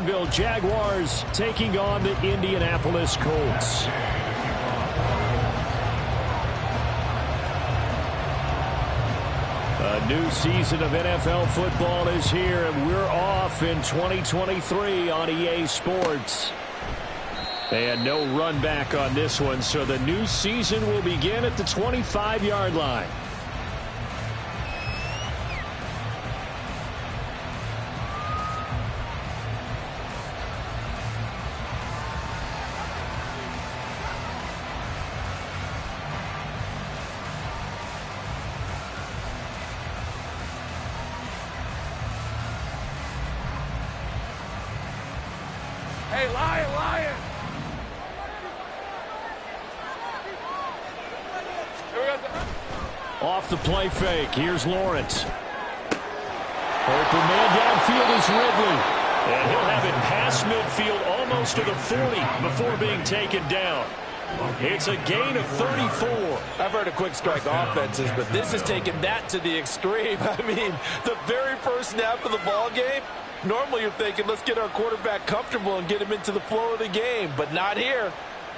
Jacksonville Jaguars taking on the Indianapolis Colts. A new season of NFL football is here, and we're off in 2023 on EA Sports. And no run back on this one, so the new season will begin at the 25-yard line. Hey, Lion! Off the play fake, here's Lawrence. Open man downfield is Ridley. And he'll have it past midfield almost to the 40 before being taken down. It's a gain of 34. I've heard of quick strike offenses, but this is taking that to the extreme. I mean, the very first snap of the ball game, normally you're thinking, let's get our quarterback comfortable and get him into the flow of the game, but not here.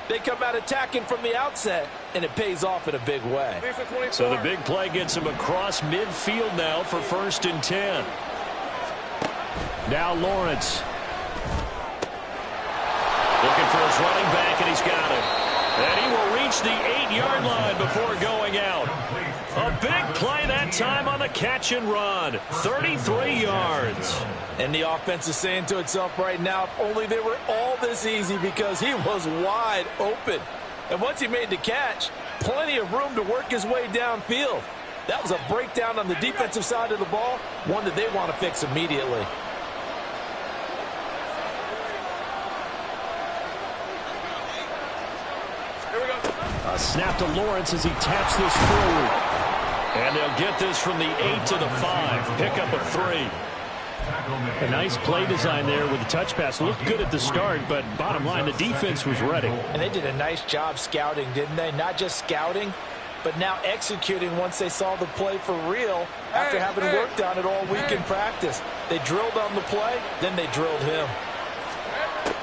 They come out attacking from the outset, and it pays off in a big way. So the big play gets him across midfield now for 1st and 10. Now Lawrence. Looking for his running back, and he's got it. And he will reach the 8-yard line before going out. A big play that time on the catch and run. 33 yards. And the offense is saying to itself right now, if only they were all this easy, because he was wide open. And once he made the catch, plenty of room to work his way downfield. That was a breakdown on the defensive side of the ball, one that they want to fix immediately. A snap to Lawrence as he taps this forward. And they'll get this from the 8 to the 5. Pickup of 3. A nice play design there with the touch pass. Looked good at the start, but bottom line, the defense was ready. And they did a nice job scouting, didn't they? Not just scouting, but now executing once they saw the play for real after having worked on it all week in practice. They drilled on the play, then they drilled him.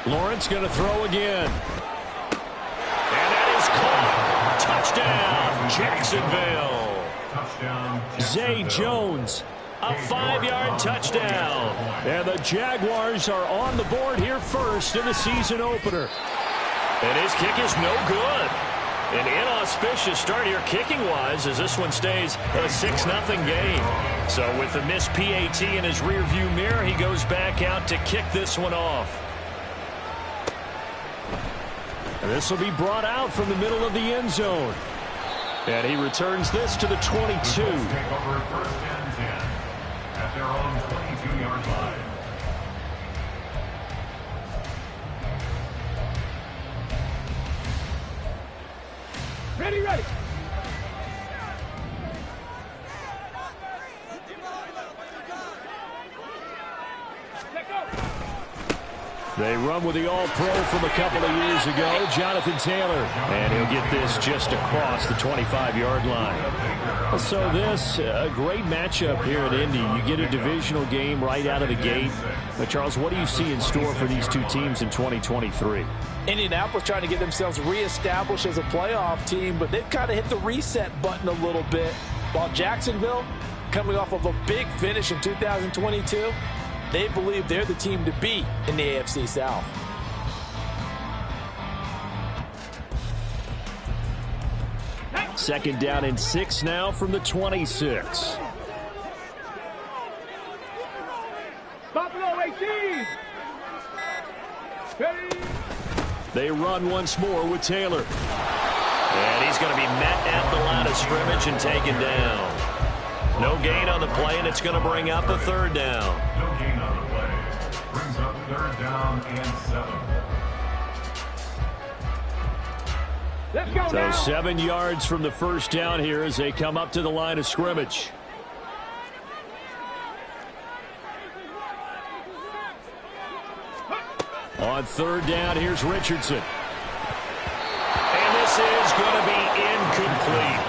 Lawrence going to throw again. And that is caught. Touchdown, Jacksonville. Zay Jones, a 5-yard touchdown. And the Jaguars are on the board here first in the season opener. And his kick is no good. An inauspicious start here kicking-wise as this one stays a 6-0 game. So with the missed PAT in his rearview mirror, he goes back out to kick this one off. And this will be brought out from the middle of the end zone. And he returns this to the 22. Take over 1st and 10 at their own 22-yard line. Ready. They run with the All-Pro from a couple of years ago, Jonathan Taylor. And he'll get this just across the 25-yard line. So this, a great matchup here in Indy. You get a divisional game right out of the gate. But, Charles, what do you see in store for these two teams in 2023? Indianapolis trying to get themselves reestablished as a playoff team, but they've kind of hit the reset button a little bit. While Jacksonville, coming off of a big finish in 2022, they believe they're the team to beat in the AFC South. Second down and 6 now from the 26. Buffalo 18. Ready. They run once more with Taylor. And he's going to be met at the line of scrimmage and taken down. No gain on the play, and it's going to bring up a 3rd down. No gain on the play. Brings up 3rd down and 7. Let's go So now. 7 yards from the first down here as they come up to the line of scrimmage. On 3rd down, here's Richardson. And this is going to be incomplete.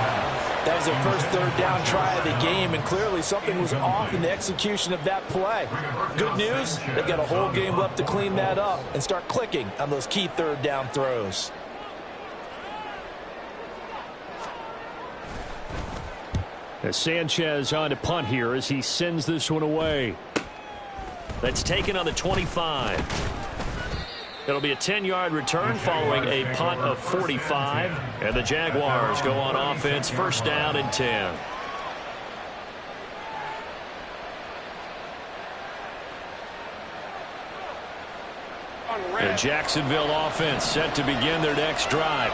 That was their first third down try of the game, and clearly something was off in the execution of that play. Good news, they've got a whole game left to clean that up and start clicking on those key third down throws. As Sanchez on to punt here as he sends this one away. That's taken on the 25. It'll be a 10-yard return following a punt of 45. And the Jaguars go on offense, first down and 10. The Jacksonville offense set to begin their next drive.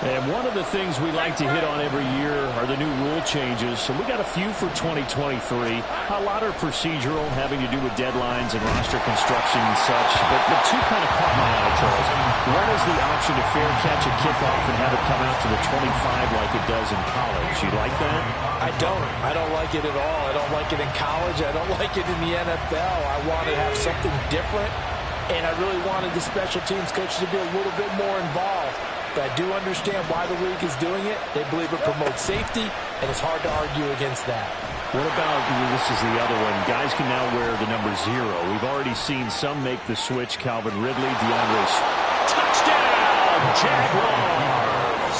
And one of the things we like to hit on every year are the new rule changes. So we got a few for 2023. A lot are procedural, having to do with deadlines and roster construction and such. But the two kind of caught my eye, Charles. One is the option to fair catch a kickoff and have it come out to the 25 like it does in college. You like that? I don't. I don't like it at all. I don't like it in college. I don't like it in the NFL. I want to have something different. And I really wanted the special teams coaches to be a little bit more involved. But I do understand why the league is doing it. They believe it promotes safety, and it's hard to argue against that. What about, this is the other one, guys can now wear the number 0. We've already seen some make the switch. Calvin Ridley, DeAndre's. Touchdown, Jaguars!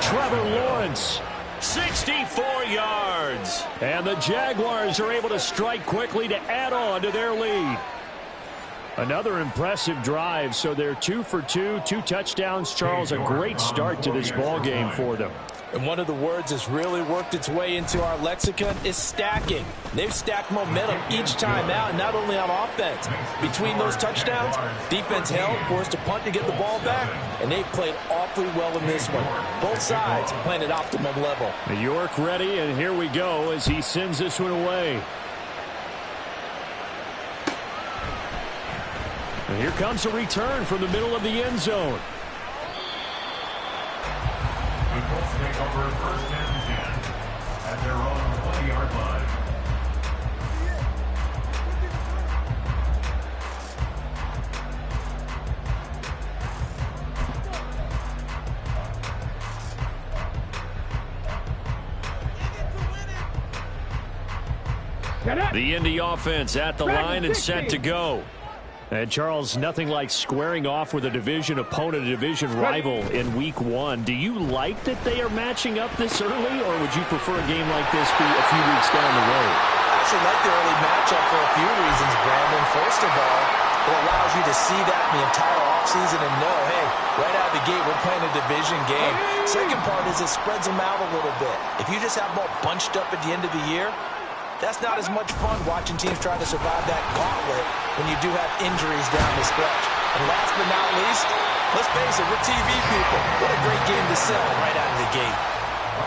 Trevor Lawrence, 64 yards. And the Jaguars are able to strike quickly to add on to their lead. Another impressive drive, so they're 2 for 2, 2 touchdowns. Charles, a great start to this ball game for them. And one of the words that's really worked its way into our lexicon is stacking. They've stacked momentum each time out, and not only on offense. Between those touchdowns, defense held, forced a punt to get the ball back, and they've played awfully well in this one. Both sides playing at optimum level. York ready, and here we go as he sends this one away. And here comes a return from the middle of the end zone. The Colts take over first and 10 at their own 20-yard line. The Indy offense at the line and set to go. And Charles, nothing like squaring off with a division opponent, a division rival in week 1. Do you like that they are matching up this early, or would you prefer a game like this be a few weeks down the road? I actually like the early matchup for a few reasons, Brandon. First of all, it allows you to see that in the entire offseason and know, hey, right out of the gate, we're playing a division game. Second part is it spreads them out a little bit. If you just have them all bunched up at the end of the year, that's not as much fun watching teams try to survive that gauntlet when you do have injuries down the stretch. And last but not least, let's face it, we're TV people. What a great game to sell right out of the gate.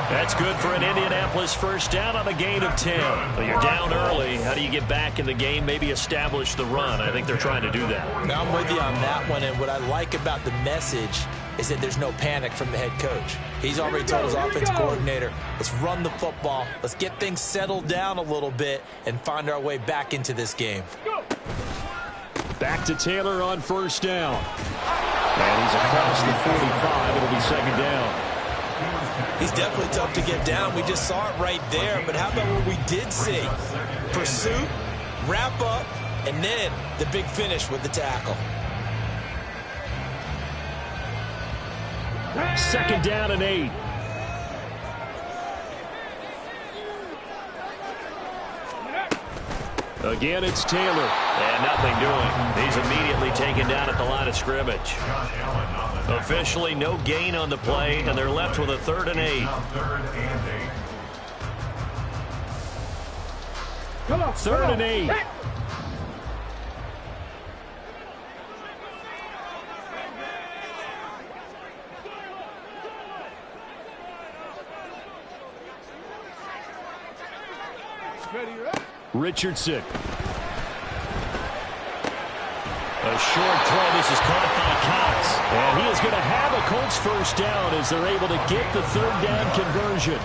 That's good for an Indianapolis first down on a gain of 10. But you're down early. How do you get back in the game, maybe establish the run? I think they're trying to do that. Now I'm with you on that one, and what I like about the message is that there's no panic from the head coach. He's already told his offense coordinator, let's run the football, let's get things settled down a little bit and find our way back into this game. Back to Taylor on first down. And he's across the 45. It'll be second down. He's definitely tough to get down. We just saw it right there. But how about what we did see? Pursuit, wrap up, and then the big finish with the tackle. Second down and 8. Again, it's Taylor. And nothing doing. He's immediately taken down at the line of scrimmage. Officially, no gain on the play, and they're left with a 3rd and 8. 3rd and 8. Richardson. A short throw. This is caught by Cox. And he is going to have a Colts first down as they're able to get the 3rd down conversion.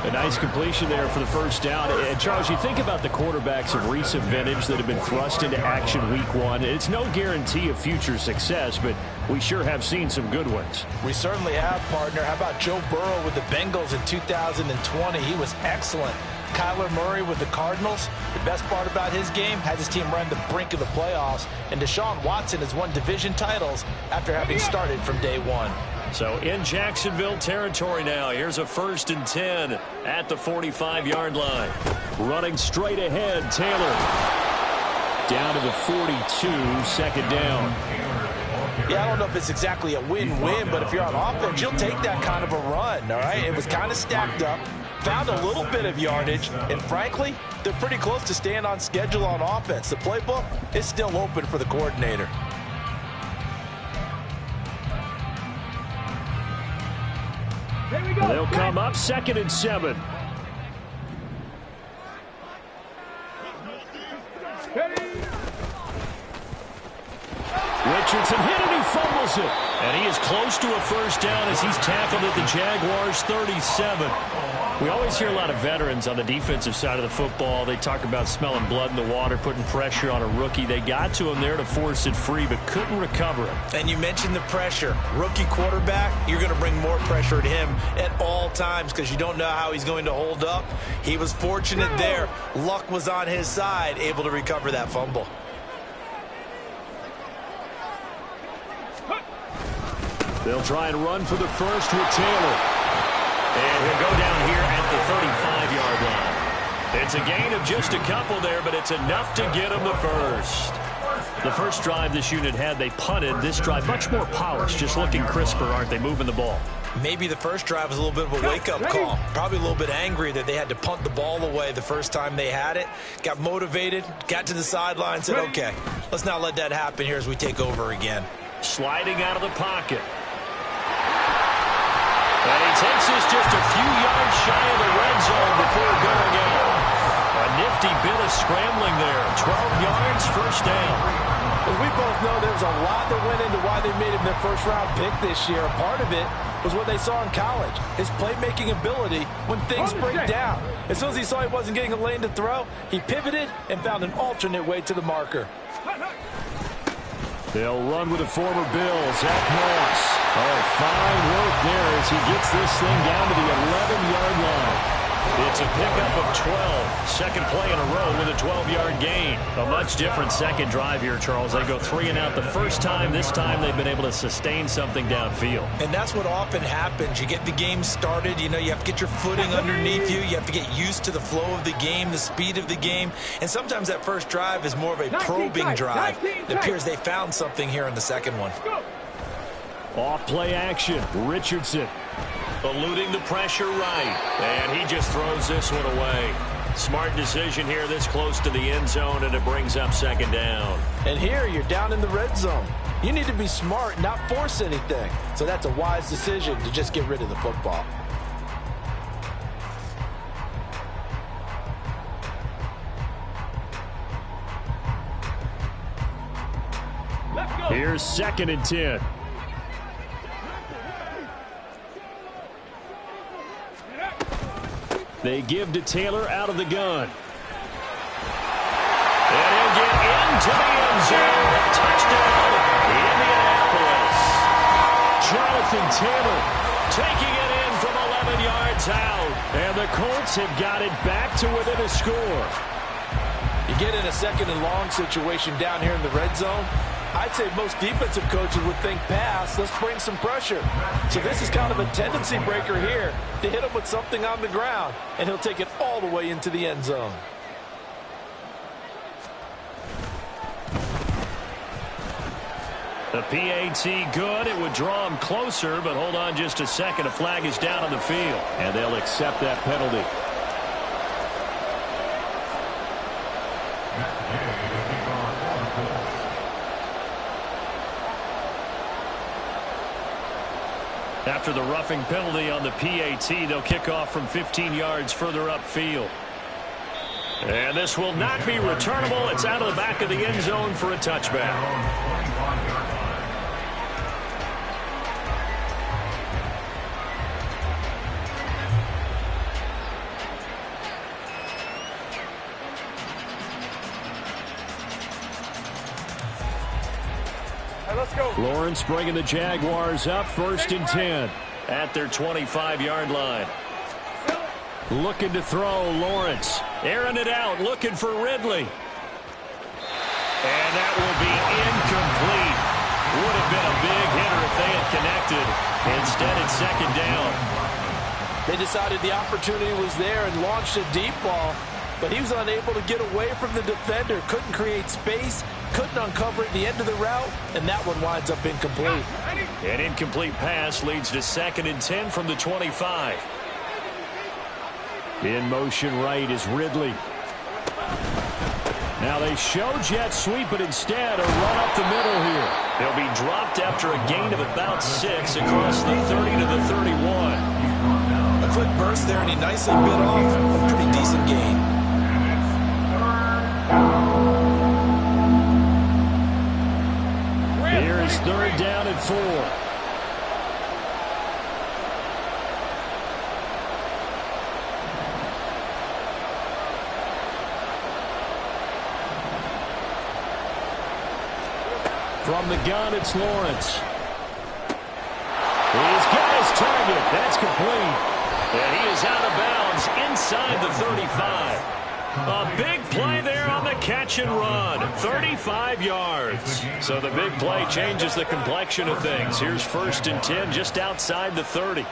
A nice completion there for the first down. And Charles, you think about the quarterbacks of recent vintage that have been thrust into action week one. It's no guarantee of future success, but we sure have seen some good ones. We certainly have, partner. How about Joe Burrow with the Bengals in 2020? He was excellent. Kyler Murray with the Cardinals. The best part about his game, has his team right on the brink of the playoffs. And Deshaun Watson has won division titles after having started from day one. So in Jacksonville territory now. Here's a 1st and 10 at the 45-yard line. Running straight ahead, Taylor. Down to the 42, 2nd down. Yeah, I don't know if it's exactly a win-win, but if you're on offense, you'll take that kind of a run, all right? It was kind of stacked up, found a little bit of yardage, and frankly, they're pretty close to staying on schedule on offense. The playbook is still open for the coordinator. Here we go. They'll come up 2nd and 7. Richardson hit and he fumbles it. And he is close to a 1st down as he's tackled at the Jaguars 37. We always hear a lot of veterans on the defensive side of the football. They talk about smelling blood in the water, putting pressure on a rookie. They got to him there to force it free, but couldn't recover it. And you mentioned the pressure. Rookie quarterback, you're going to bring more pressure at him at all times because you don't know how he's going to hold up. He was fortunate there. Luck was on his side, able to recover that fumble. They'll try and run for the first with Taylor. And he'll go down here at the 35-yard line. It's a gain of just a couple there, but it's enough to get him the first. The first drive this unit had, they punted. This drive, much more polished, just looking crisper, aren't they, moving the ball? Maybe the first drive was a little bit of a wake-up call. Probably a little bit angry that they had to punt the ball away the first time they had it. Got motivated, got to the sideline, said, okay, let's not let that happen here as we take over again. Sliding out of the pocket. And he takes this just a few yards shy of the red zone before going out. A nifty bit of scrambling there. 12 yards, 1st down. As we both know, there's a lot that went into why they made him their first-round pick this year. A part of it was what they saw in college, his playmaking ability when things break down. As soon as he saw he wasn't getting a lane to throw, he pivoted and found an alternate way to the marker. They'll run with a former Bill, Zach Moss. Oh, fine work there as he gets this thing down to the 11-yard line. It's a pickup of 12. Second play in a row with a 12-yard gain. A much different second drive here, Charles. They go 3 and out the first time. This time they've been able to sustain something downfield. And that's what often happens. You get the game started. You know, you have to get your footing underneath you. You have to get used to the flow of the game, the speed of the game. And sometimes that first drive is more of a probing drive. It appears they found something here in the second one. Off play action. Richardson eluding the pressure right. And he just throws this one away. Smart decision here this close to the end zone, and it brings up 2nd down. And here you're down in the red zone. You need to be smart, not force anything. So that's a wise decision to just get rid of the football. Here's 2nd and 10. They give to Taylor out of the gun. And he'll get into the end zone. Touchdown, Indianapolis. Jonathan Taylor taking it in from 11 yards out. And the Colts have got it back to within a score. You get in a 2nd and long situation down here in the red zone. I'd say most defensive coaches would think pass, let's bring some pressure. So this is kind of a tendency breaker here to hit him with something on the ground, and he'll take it all the way into the end zone. The PAT good. It would draw him closer, but hold on just a second. A flag is down on the field, and they'll accept that penalty. After the roughing penalty on the PAT, they'll kick off from 15 yards further upfield. And this will not be returnable. It's out of the back of the end zone for a touchback. Let's go. Lawrence bringing the Jaguars up 1st and 10 at their 25-yard line. Looking to throw, Lawrence. Airing it out, looking for Ridley. And that will be incomplete. Would have been a big hitter if they had connected. Instead, it's 2nd down. They decided the opportunity was there and launched a deep ball, but he was unable to get away from the defender. Couldn't create space, couldn't uncover at the end of the route, and that one winds up incomplete. An incomplete pass leads to 2nd and 10 from the 25. In motion right is Ridley. Now they show jet sweep, but instead a run up the middle here. They'll be dropped after a gain of about 6 across the 30 to the 31. A quick burst there, and he nicely bit off a pretty decent gain. Here is 3rd down and 4. From the gun, it's Lawrence. He's got his target. That's complete. And he is out of bounds inside the 35. A big play there on the catch and run. 35 yards. So the big play changes the complexion of things. Here's 1st and 10 just outside the 30.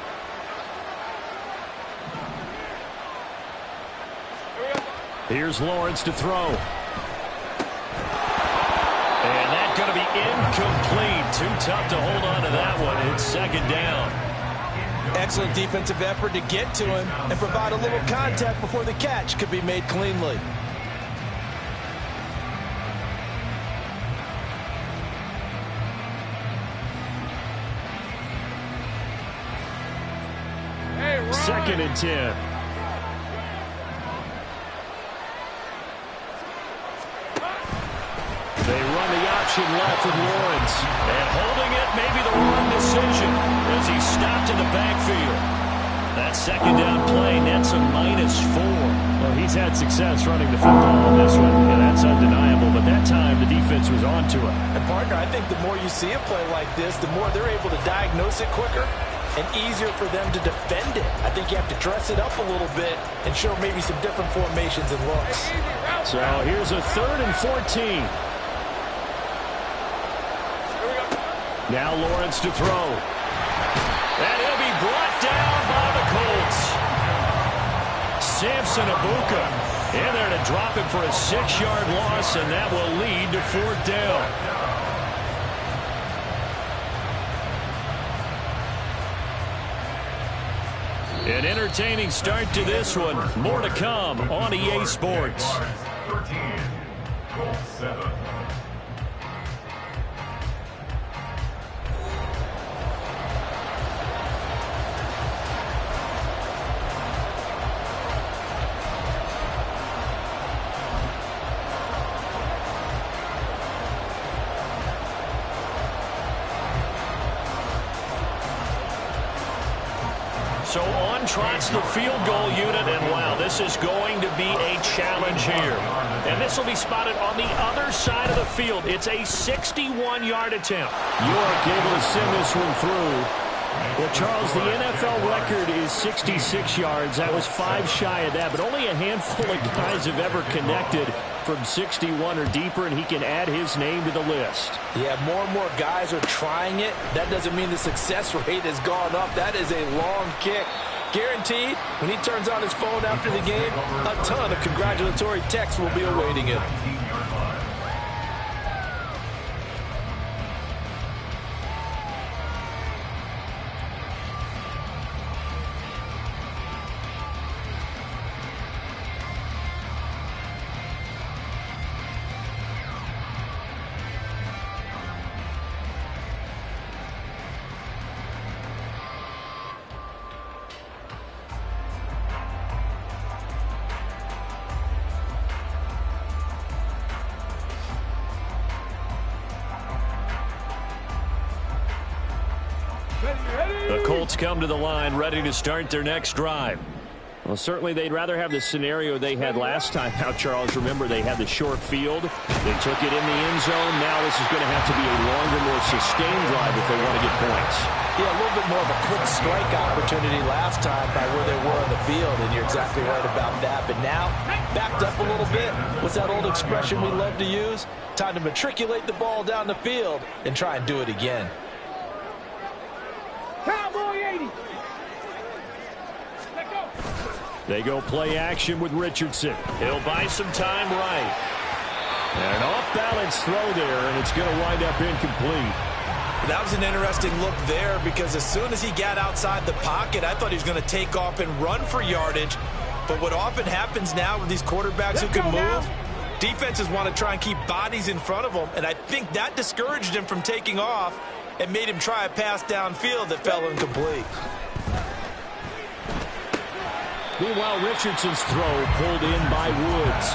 Here's Lawrence to throw. And that's going to be incomplete. Too tough to hold on to that one. It's 2nd down. Excellent defensive effort to get to him and provide a little contact before the catch could be made cleanly. Hey, 2nd and 10. They run the option left with Lawrence. And holding it may be the wrong decision as he's stopped in the backfield. That 2nd down play nets a -4. Well, he's had success running the football on this one, and that's undeniable. But that time, the defense was onto it. And, partner, I think the more you see a play like this, the more they're able to diagnose it quicker and easier for them to defend it. I think you have to dress it up a little bit and show maybe some different formations and looks. So here's a 3rd and 14. Now Lawrence to throw. And he'll be brought down by the Colts. Samson Abuka in there to drop him for a 6-yard loss, and that will lead to 4th down. An entertaining start to this one. More to come on EA Sports. 13, Colts 7. So on trots the field goal unit, and wow, this is going to be a challenge here. And this will be spotted on the other side of the field. It's a 61-yard attempt. York able to send this one through. Well, Charles, the NFL record is 66 yards. That was 5 shy of that, but only a handful of guys have ever connected from 61 or deeper, and he can add his name to the list. Yeah, more and more guys are trying it. That doesn't mean the success rate has gone up. That is a long kick. Guaranteed, when he turns on his phone after the game, a ton of congratulatory texts will be awaiting him. The Colts come to the line ready to start their next drive. Well, certainly they'd rather have the scenario they had last time out, Charles. Remember, they had the short field. They took it in the end zone. Now this is going to have to be a longer, more sustained drive if they want to get points. Yeah, a little bit more of a quick strike opportunity last time by where they were on the field, and you're exactly right about that. But now, backed up a little bit. What's that old expression we love to use? Time to matriculate the ball down the field and try and do it again. Cowboy 80. They go play action with Richardson. He'll buy some time right. And an off-balance throw there, and it's going to wind up incomplete. That was an interesting look there because as soon as he got outside the pocket, I thought he was going to take off and run for yardage. But what often happens now with these quarterbacks who can move, defenses want to try and keep bodies in front of them, and I think that discouraged him from taking off and made him try a pass downfield that fell incomplete. Meanwhile, Richardson's throw pulled in by Woods.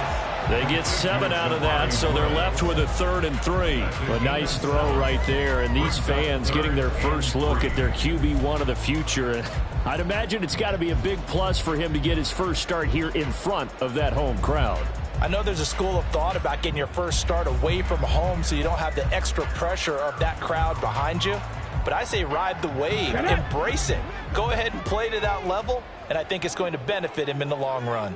They get 7 out of that, so they're left with a 3rd and 3. A nice throw right there, and these fans getting their first look at their QB1 of the future. I'd imagine it's got to be a big plus for him to get his first start here in front of that home crowd. I know there's a school of thought about getting your first start away from home so you don't have the extra pressure of that crowd behind you. But I say ride the wave, embrace it. Go ahead and play to that level, and I think it's going to benefit him in the long run.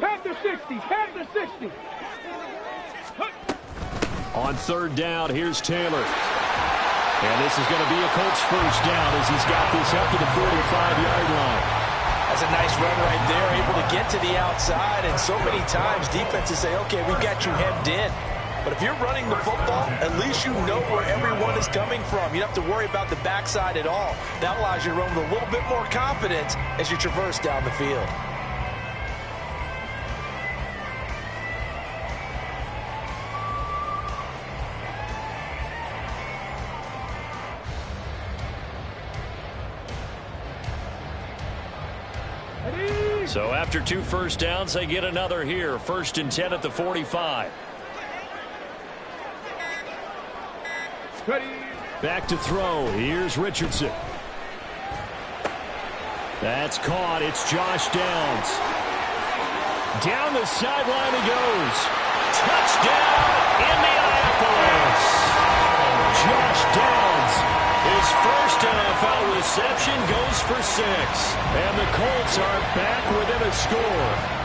Pass to 60. Pass to 60. On 3rd down, here's Taylor. And this is going to be a Colts first down as he's got this up to the 45-yard line. That's a nice run right there, able to get to the outside. And so many times defenses say, okay, we've got you hemmed in. But if you're running the football, at least you know where everyone is coming from. You don't have to worry about the backside at all. That allows you to run with a little bit more confidence as you traverse down the field. So after 2 first downs, they get another here. 1st and 10 at the 45. Back to throw. Here's Richardson. That's caught. It's Josh Downs. Down the sideline he goes. Touchdown, Indianapolis. Josh Downs, his first NFL reception, goes for 6. And the Colts are back within a score.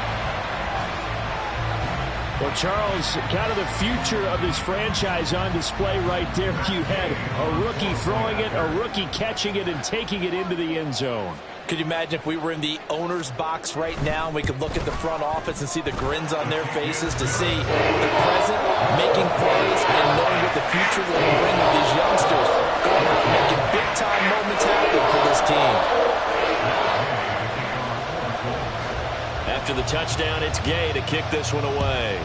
Well, Charles, kind of the future of this franchise on display right there. You had a rookie throwing it, a rookie catching it, and taking it into the end zone. Could you imagine if we were in the owner's box right now and we could look at the front office and see the grins on their faces to see the present, making plays, and knowing what the future will bring with these youngsters, going out and making big-time moments happen for this team. After the touchdown, it's Gay to kick this one away.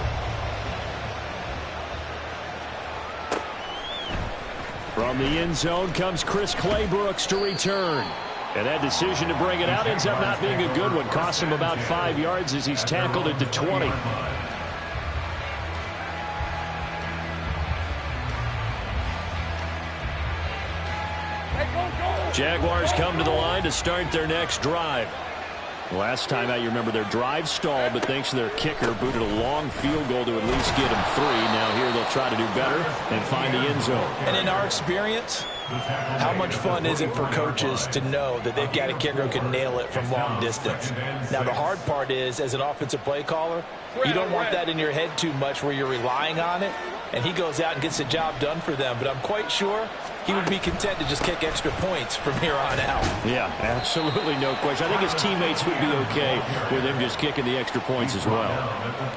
From the end zone comes Chris Claybrooks to return. And that decision to bring it out ends up not being a good one. Costs him about 5 yards as he's tackled at the 20. Jaguars come to the line to start their next drive. Last time out, you remember their drive stalled, but thanks to their kicker, booted a long field goal to at least get them 3. Now here they'll try to do better and find the end zone. And in our experience, how much fun is it for coaches to know that they've got a kicker who can nail it from long distance? Now, the hard part is, as an offensive play caller, you don't want that in your head too much where you're relying on it, and he goes out and gets the job done for them. But I'm quite sure he would be content to just kick extra points from here on out. Yeah, absolutely no question. I think his teammates would be okay with him just kicking the extra points as well.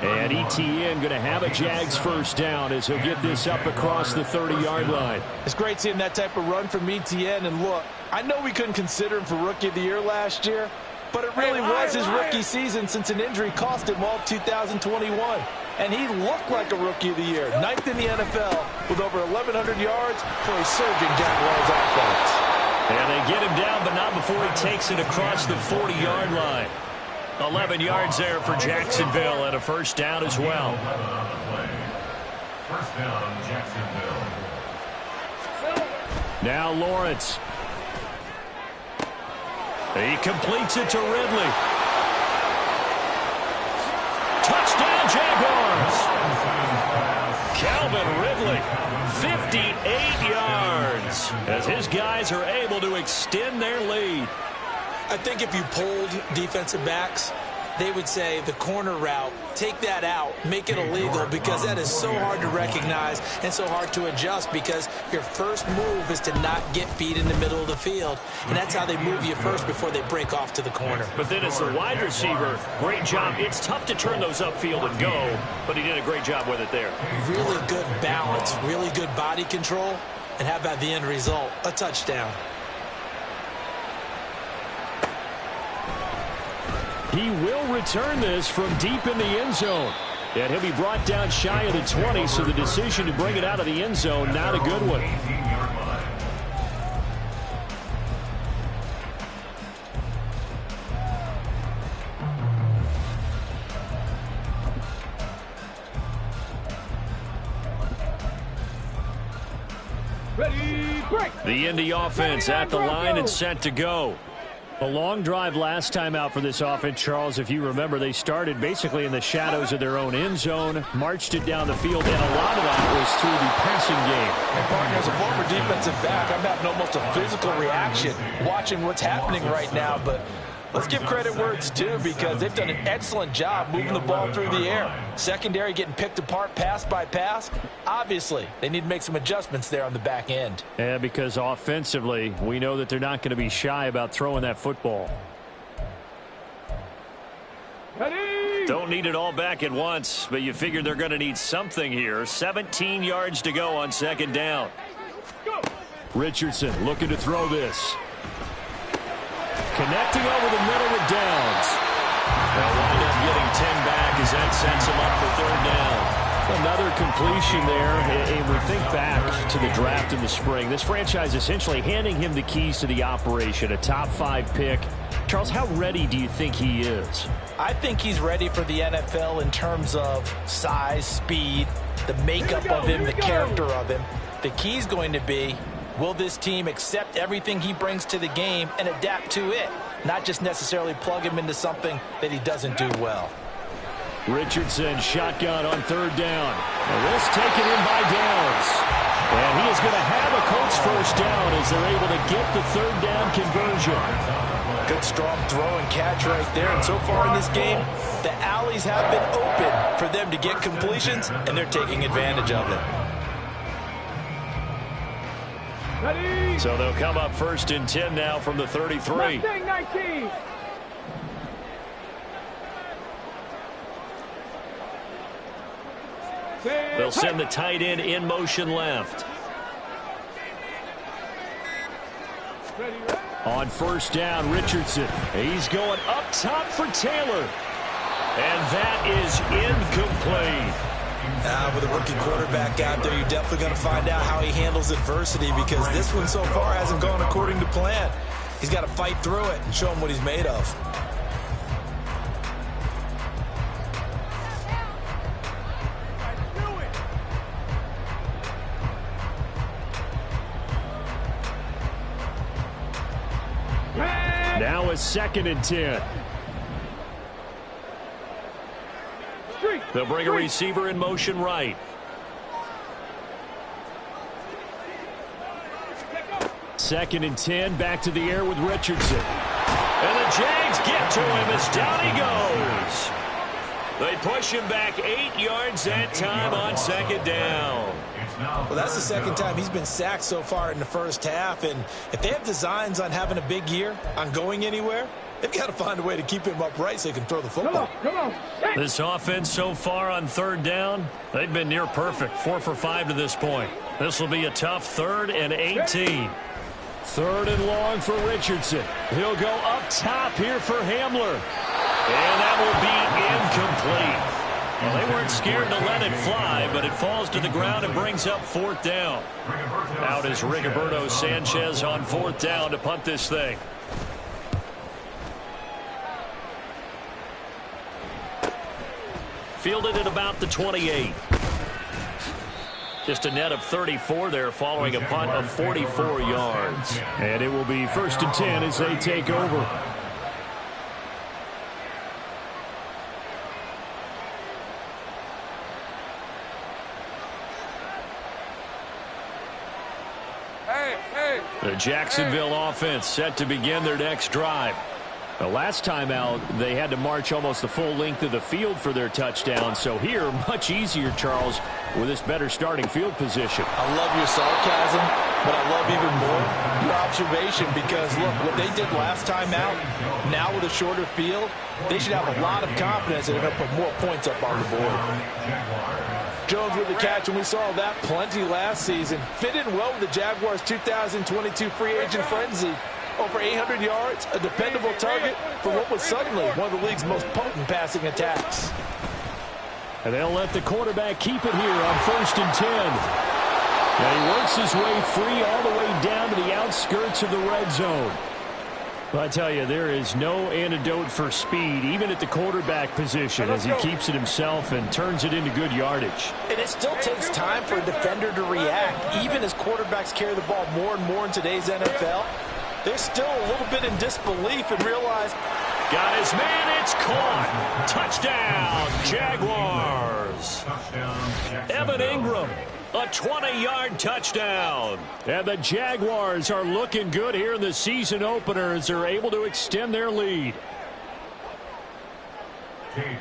And ETN going to have a Jags first down as he'll get this up across the 30-yard line. It's great seeing that type of run from ETN. And look, I know we couldn't consider him for Rookie of the Year last year, but it really was his rookie season since an injury cost him all of 2021. And he looked like a Rookie of the Year, 9th in the NFL with over 1,100 yards for a surging Jaguars offense. And they get him down, but not before he takes it across the 40-yard line. 11 yards there for Jacksonville and a first down as well. First down, Jacksonville. Now Lawrence. He completes it to Ridley. Touchdown, Jaguars. Calvin Ridley, 58 yards, as his guys are able to extend their lead. I think if you polled defensive backs, they would say the corner route, take that out, make it illegal, because that is so hard to recognize and so hard to adjust, because your first move is to not get beat in the middle of the field, and that's how they move you first before they break off to the corner. But then as the wide receiver, great job. It's tough to turn those upfield and go, but he did a great job with it there. Really good balance, really good body control, and how about the end result? A touchdown. He will return this from deep in the end zone. And he'll be brought down shy of the 20, so the decision to bring it out of the end zone, not a good one. Ready, break. The Indy offense at the line and set to go. A long drive last time out for this offense, Charles. If you remember, they started basically in the shadows of their own end zone, marched it down the field, and a lot of that was through the passing game. And partner, as a former defensive back, I'm having almost a physical reaction watching what's happening right now. But let's give credit where it's due, because they've done an excellent job moving the ball through the air. Secondary getting picked apart pass by pass. Obviously, they need to make some adjustments there on the back end. Yeah, because offensively, we know that they're not going to be shy about throwing that football. Ready. Don't need it all back at once, but you figure they're going to need something here. 17 yards to go on second down. Go. Richardson looking to throw this. Connecting over the middle with Downs. They'll wind up getting 10 back as that sets him up for third down. Another completion there, and we think back to the draft in the spring. This franchise essentially handing him the keys to the operation, a top 5 pick. Charles, how ready do you think he is? I think he's ready for the NFL in terms of size, speed, the makeup of him, the character of him. The key's going to be, will this team accept everything he brings to the game and adapt to it, not just necessarily plug him into something that he doesn't do well. Richardson shotgun on third down. And this taken in by Downs. And he is going to have a Colts first down as they're able to get the third down conversion. Good strong throw and catch right there. And so far in this game, the alleys have been open for them to get completions, and they're taking advantage of it. Ready. So they'll come up first and 10 now from the 33. Mustang 19. They'll send the tight end in motion left. Ready. On first down, Richardson. He's going up top for Taylor. And that is incomplete. With a rookie quarterback out there, you're definitely going to find out how he handles adversity, because this one so far hasn't gone according to plan. He's got to fight through it and show him what he's made of. Now a second and 10. They'll bring a receiver in motion right. Second and 10, back to the air with Richardson. And the Jags get to him as down he goes. They push him back 8 yards that time on second down. Well, that's the second time he's been sacked so far in the first half. And if they have designs on having a big year, on going anywhere, they've got to find a way to keep him upright so he can throw the football. Come on. This offense so far on third down, they've been near perfect. 4 for 5 to this point. This will be a tough 3rd and 18. 3rd and long for Richardson. He'll go up top here for Hamler. And that will be incomplete. Well, they weren't scared to let it fly, but it falls to the ground and brings up 4th down. Out is Rigoberto Sanchez on 4th down to punt this thing. Fielded at about the 28. Just a net of 34 there following a punt of 44 yards. And it will be 1st and 10 as they take over. The Jacksonville offense set to begin their next drive. The last time out, they had to march almost the full length of the field for their touchdown. So here, much easier, Charles, with this better starting field position. I love your sarcasm, but I love even more your observation because, look, what they did last time out, now with a shorter field, they should have a lot of confidence that they're going to put more points up on the board. Jones with the catch, and we saw that plenty last season. Fit in well with the Jaguars' 2022 free agent frenzy. Over 800 yards, a dependable target for what was suddenly one of the league's most potent passing attacks. And they'll let the quarterback keep it here on 1st and 10. Now he works his way free all the way down to the outskirts of the red zone. Well, I tell you, there is no antidote for speed, even at the quarterback position, as he keeps it himself and turns it into good yardage. And it still takes time for a defender to react. Even as quarterbacks carry the ball more and more in today's NFL, they're still a little bit in disbelief and realize, got his man, it's caught. Touchdown, Jaguars. Evan Ingram, a 20-yard touchdown. And the Jaguars are looking good here in the season opener as they're able to extend their lead.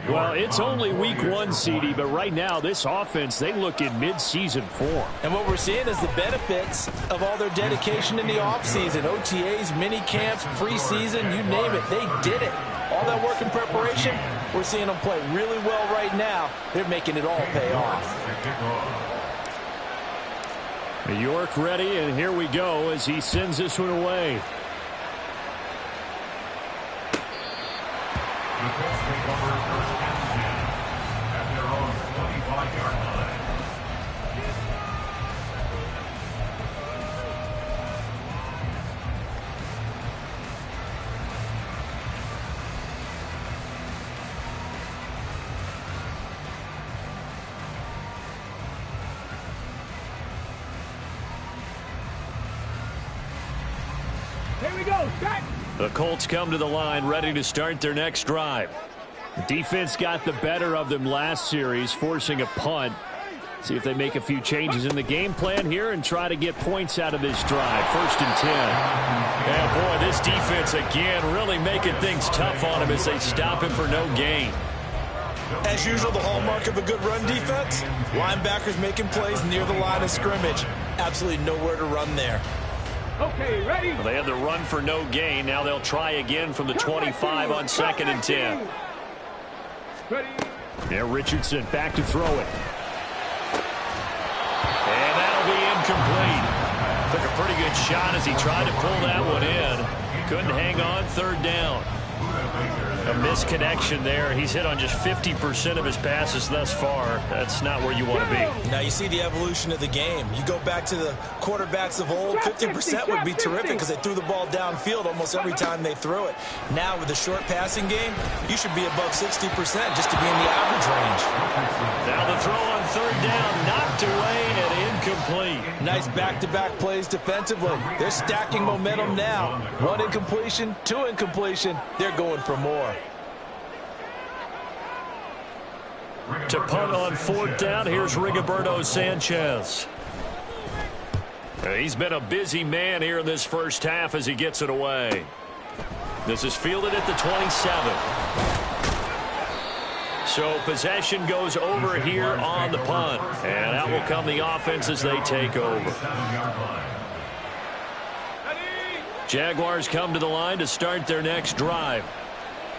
Well, it's only week 1, CD, but right now this offense, they look in mid-season form. And what we're seeing is the benefits of all their dedication in the offseason. OTAs, mini camps, preseason, you name it, they did it. All that work in preparation, we're seeing them play really well right now. They're making it all pay off. New York ready, and here we go as he sends this one away. The Colts take over 1st and 10 at their own 25-yard line. Here we go, set. The Colts come to the line ready to start their next drive. The defense got the better of them last series, forcing a punt. See if they make a few changes in the game plan here and try to get points out of this drive. 1st and 10. Yeah, boy, this defense again really making things tough on him as they stop him for no gain. As usual, the hallmark of a good run defense, linebackers making plays near the line of scrimmage. Absolutely nowhere to run there. Okay, ready? Well, they had the run for no gain. Now they'll try again from the 25 on 2nd and 10. Ready? Yeah, Richardson back to throw it. And that'll be incomplete. Took a pretty good shot as he tried to pull that one in. Couldn't hang on, 3rd down. A misconnection there. He's hit on just 50% of his passes thus far. That's not where you want to be. Now you see the evolution of the game. You go back to the quarterbacks of old, 50% would be terrific because they threw the ball downfield almost every time they threw it. Now with the short passing game, you should be above 60% just to be in the average range. Now the throw on 3rd down, knocked away and incomplete. Nice back-to-back plays defensively. They're stacking momentum now. 1 incompletion, 2 incompletion. They're going for more. To punt on 4th down, here's Rigoberto Sanchez. He's been a busy man here in this first half as he gets it away. This is fielded at the 27. So possession goes over here on the punt. And out will come the offense as they take over. Jaguars come to the line to start their next drive.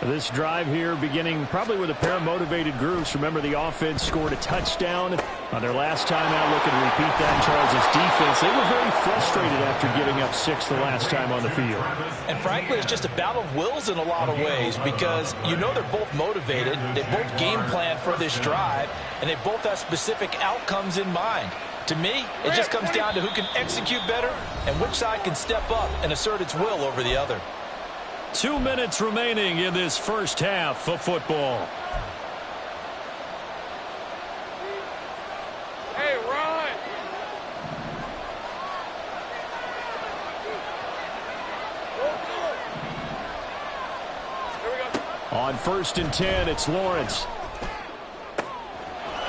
This drive here beginning probably with a pair of motivated groups. Remember, the offense scored a touchdown on their last time out. Looking to repeat that in Charles' defense. They were very frustrated after giving up 6 the last time on the field. And frankly, it's just a battle of wills in a lot of ways because you know they're both motivated. They both game plan for this drive, and they both have specific outcomes in mind. To me, it just comes down to who can execute better and which side can step up and assert its will over the other. 2 minutes remaining in this first half of football. Hey, Ron, On 1st and 10, it's Lawrence.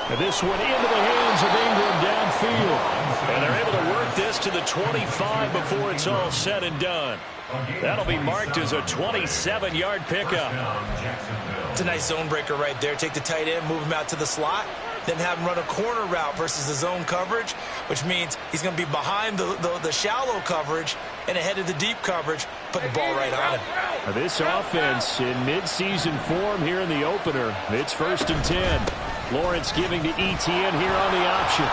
And this one into the hands of Ingram downfield. And they're able to work this to the 25 before it's all said and done. That'll be marked as a 27-yard pickup. It's a nice zone breaker right there. Take the tight end, move him out to the slot, then have him run a corner route versus the zone coverage, which means he's going to be behind the shallow coverage and ahead of the deep coverage, putting the ball right on him. This offense in midseason form here in the opener. It's 1st and 10. Lawrence giving to Etienne here on the option.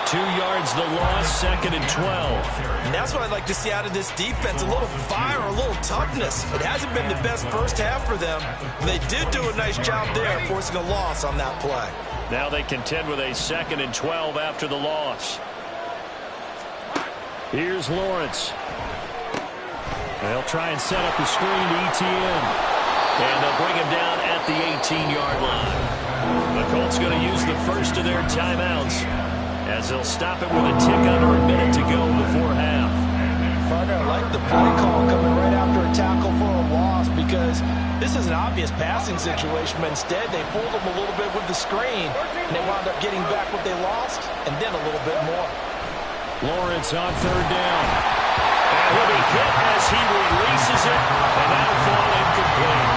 2 yards the loss, 2nd and 12. And that's what I'd like to see out of this defense, a little fire, a little toughness. It hasn't been the best first half for them. They did do a nice job there, forcing a loss on that play. Now they contend with a 2nd and 12 after the loss. Here's Lawrence. They'll try and set up the screen to Etienne. And they'll bring him down at the 18-yard line. The Colts going to use the first of their timeouts as they'll stop it with a tick under a minute to go before half. Partner, I like the play call coming right after a tackle for a loss because this is an obvious passing situation, but instead they fooled them a little bit with the screen, and they wound up getting back what they lost and then a little bit more. Lawrence on 3rd down. And he'll be hit as he releases it, and that'll fall incomplete.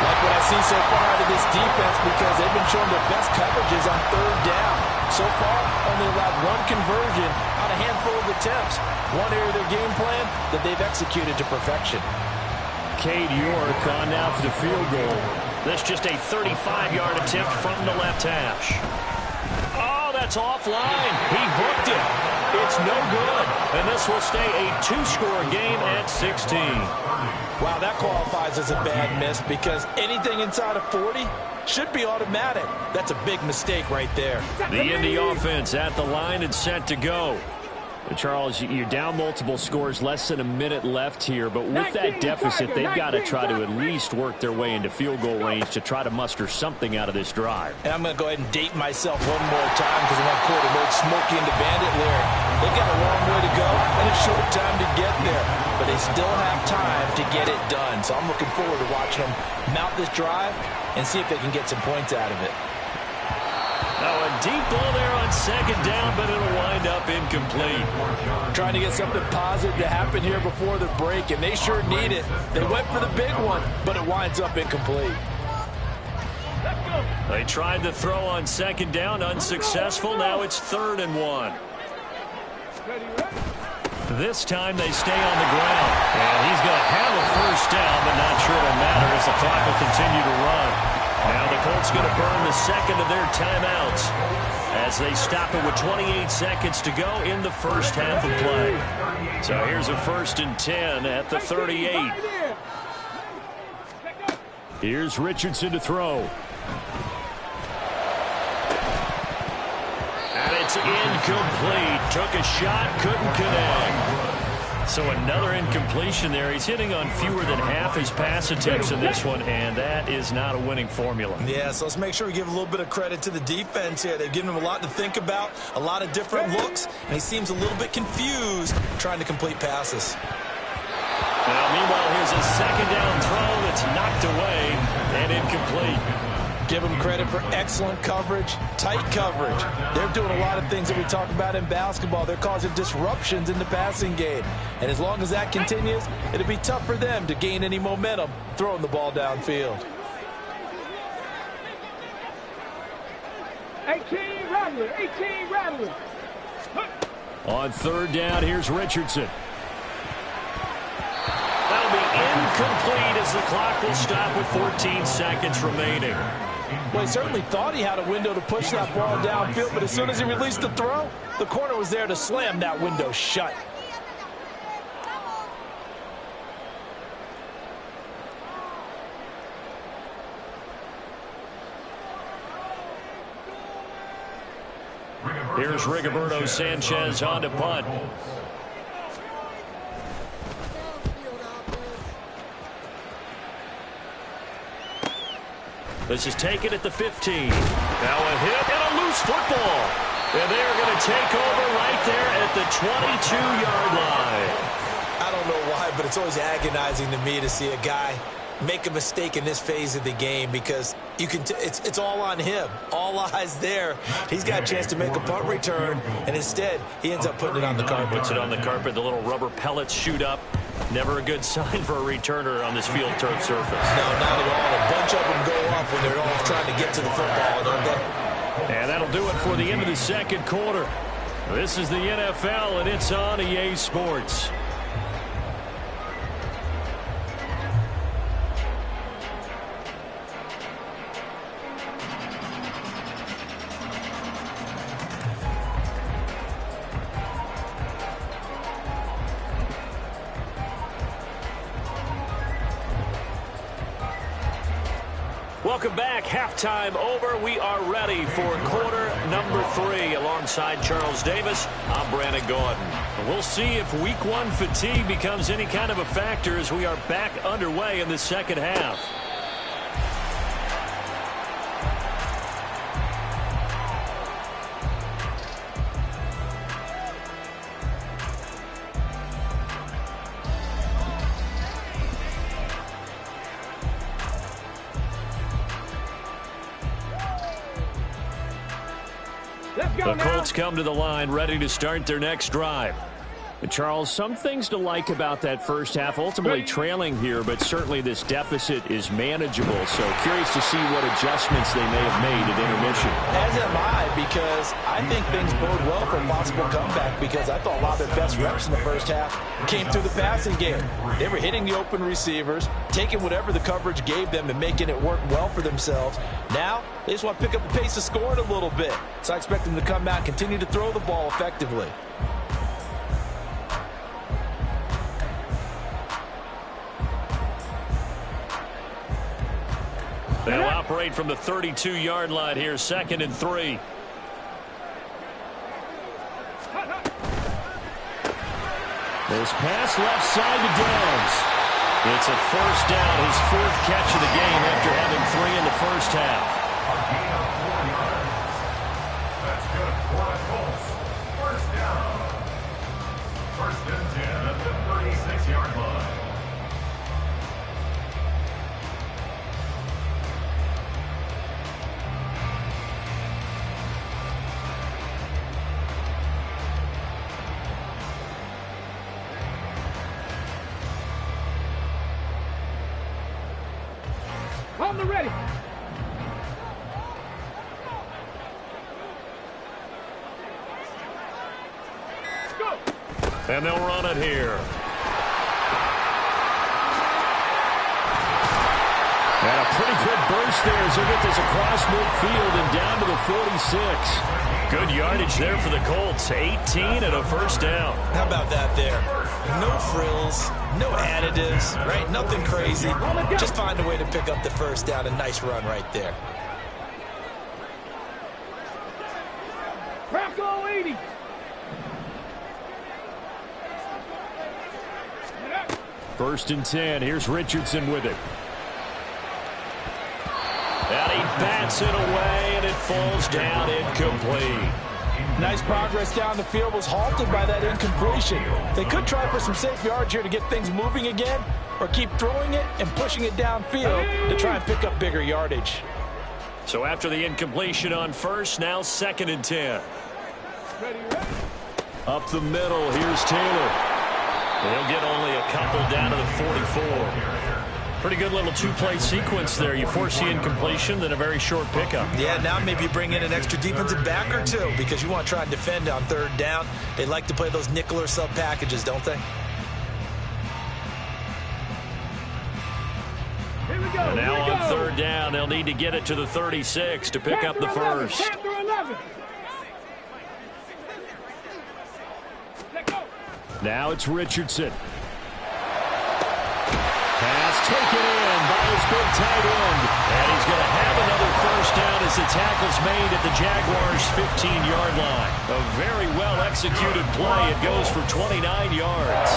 Like what I've seen so far out of this defense because they've been showing their best coverages on 3rd down. So far, only allowed 1 conversion on a handful of attempts. One area of their game plan that they've executed to perfection. Cade York on now for the field goal. That's just a 35-yard attempt from the left hash. Oh, that's offline. He hooked it. It's no good. And this will stay a 2-score game at 16. Wow, that qualifies as a bad miss because anything inside of 40 should be automatic. That's a big mistake right there. The Indy offense at the line and set to go. Charles, you're down multiple scores, less than a minute left here, but with that deficit, they've got to try to at least work their way into field goal range to try to muster something out of this drive. And I'm going to go ahead and date myself one more time because I want to quote an old Smokey and the Bandit lyric. They've got a long way to go and a short time to get there, but they still have time to get it done. So I'm looking forward to watching them mount this drive and see if they can get some points out of it. Now a deep ball there on 2nd down, but it'll wind up incomplete. Trying to get something positive to happen here before the break, and they sure need it. They went for the big one, but it winds up incomplete. They tried to throw on 2nd down, unsuccessful. Now it's 3rd and 1. This time they stay on the ground. And he's going to have a 1st down, but not sure it'll matter as the clock will continue to run. Now the Colts going to burn the 2nd of their timeouts as they stop it with 28 seconds to go in the first half of play. So here's a 1st and 10 at the 38. Here's Richardson to throw. And it's incomplete. Took a shot, couldn't connect. So another incompletion there. He's hitting on fewer than half his pass attempts in this one, and that is not a winning formula. Yeah, so let's make sure we give a little bit of credit to the defense here. They've given him a lot to think about, a lot of different looks, and he seems a little bit confused trying to complete passes. Now, meanwhile, here's a 2nd down throw that's knocked away and incomplete. Give them credit for excellent coverage, tight coverage. They're doing a lot of things that we talk about in basketball. They're causing disruptions in the passing game. And as long as that continues, it'll be tough for them to gain any momentum throwing the ball downfield. 18 Rattler. On 3rd down, here's Richardson. That'll be incomplete as the clock will stop with 14 seconds remaining. Well, he certainly thought he had a window to push that ball downfield, but as soon as he released the throw, the corner was there to slam that window shut. Here's Rigoberto Sanchez on to punt. This is taken at the 15. Now a hit and a loose football. And they're going to take over right there at the 22-yard line. I don't know why, but it's always agonizing to me to see a guy make a mistake in this phase of the game because you can it's all on him. All eyes there. He's got a chance to make a punt return, and instead he ends up putting it on the carpet. Puts it on the carpet. The little rubber pellets shoot up. Never a good sign for a returner on this field turf surface. No, not at all. A bunch of them go up when they're all trying to get to the football, don't they? And that'll do it for the end of the second quarter. This is the NFL, and it's on EA Sports. Welcome back. Halftime over. We are ready for quarter number 3. Alongside Charles Davis, I'm Brandon Gordon. We'll see if week 1 fatigue becomes any kind of a factor as we are back underway in the second half. The Colts come to the line ready to start their next drive. And Charles, some things to like about that first half. Ultimately trailing here, but certainly this deficit is manageable. So curious to see what adjustments they may have made at intermission. As am I, because I think things bode well for a possible comeback, because I thought a lot of their best reps in the first half came through the passing game. They were hitting the open receivers, taking whatever the coverage gave them and making it work well for themselves. Now, they just want to pick up the pace of scoring a little bit. So I expect them to come out and continue to throw the ball effectively. They'll operate from the 32-yard line here, 2nd and 3. This pass left side to Downs. It's a first down, his 4th catch of the game after having 3 in the first half. A gain of 4 yards. That's good for the Colts. First down. 1st and 10 at the 36-yard line. On the ready. Go. And they'll run it here. And a pretty good burst there as they get this across midfield and down to the 46. Good yardage there for the Colts. 18 and a first down. How about that there? No frills, no additives, right? Nothing crazy. Just find a way to pick up the first down. A nice run right there. Crackle 80. First and 10. Here's Richardson with it. And he bats it away, and it falls down incomplete. Nice progress down the field, was halted by that incompletion. They could try for some safe yards here to get things moving again, or keep throwing it and pushing it downfield to try and pick up bigger yardage. So after the incompletion on first, now 2nd and 10. Up the middle, here's Taylor. He'll get only a couple down to the 44. Pretty good little 2-play sequence there. You force the incompletion, then a very short pickup. Yeah, now maybe you bring in an extra defensive back or two because you want to try and defend on 3rd down. They like to play those nickel or sub packages, don't they? Here we go. And now on 3rd down, they'll need to get it to the 36 to pick up the first. Chapter 11. Let go. Now it's Richardson. Pass taken in by his big tight end. And he's going to have another first down as the tackle's made at the Jaguars' 15-yard line. A very well-executed play. It goes for 29 yards.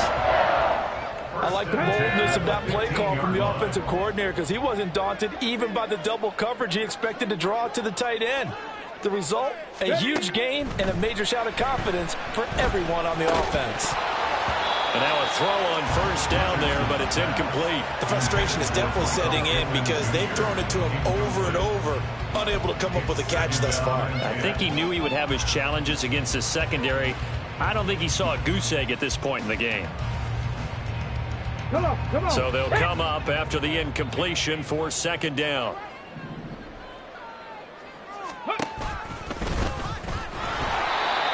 I like the boldness of that play call from the offensive coordinator because he wasn't daunted even by the double coverage he expected to draw to the tight end. The result, a huge gain and a major shout of confidence for everyone on the offense. And now a throw on first down there, but it's incomplete. The frustration is definitely setting in because they've thrown it to him over and over, unable to come up with a catch thus far. I think he knew he would have his challenges against his secondary. I don't think he saw a goose egg at this point in the game. Come on. So they'll come up after the incompletion for second down.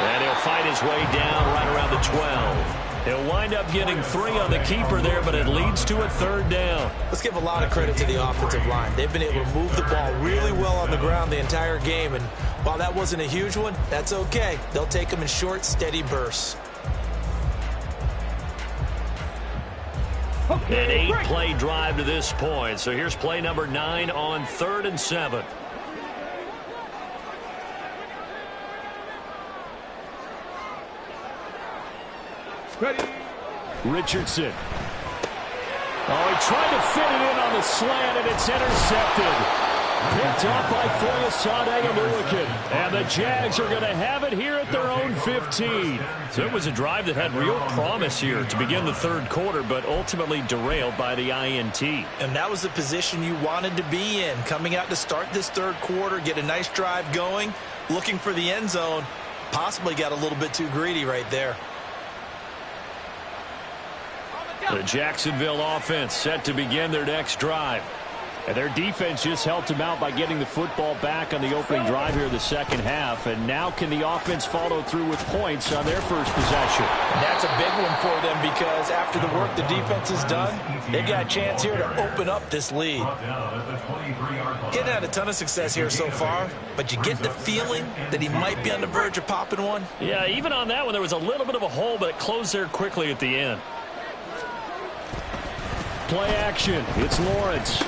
And he'll fight his way down right around the 12. He'll wind up getting 3 on the keeper there, but it leads to a third down. Let's give a lot of credit to the offensive line. They've been able to move the ball really well on the ground the entire game, and while that wasn't a huge one, that's okay. They'll take them in short, steady bursts. An 8-play drive to this point. So here's play number 9 on 3rd and 7. Ready. Richardson. Oh, he tried to fit it in on the slant, and it's intercepted. Picked up by Foyesade Aluakin. And the Jags are going to have it here at their own 15. So it was a drive that had real promise here to begin the third quarter, but ultimately derailed by the INT. And that was the position you wanted to be in. Coming out to start this third quarter, get a nice drive going, looking for the end zone. Possibly got a little bit too greedy right there. The Jacksonville offense set to begin their next drive. And their defense just helped them out by getting the football back on the opening drive here in the second half. And now can the offense follow through with points on their first possession? And that's a big one for them because after the work the defense has done, they've got a chance here to open up this lead. Getting had a ton of success here so far, but you get the feeling that he might be on the verge of popping one. Yeah, even on that one, there was a little bit of a hole, but it closed there quickly at the end. Play action. It's Lawrence.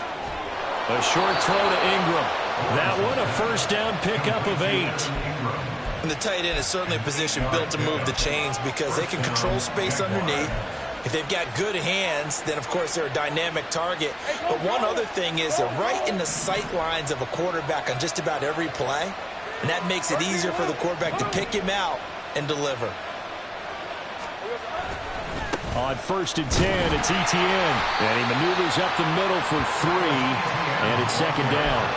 A short throw to Ingram. That one a first down pickup of 8. And the tight end is certainly a position built to move the chains because they can control space underneath. If they've got good hands, then of course they're a dynamic target. But one other thing is they're right in the sight lines of a quarterback on just about every play. And that makes it easier for the quarterback to pick him out and deliver. On 1st and 10, it's Etienne. And he maneuvers up the middle for 3. And it's second down.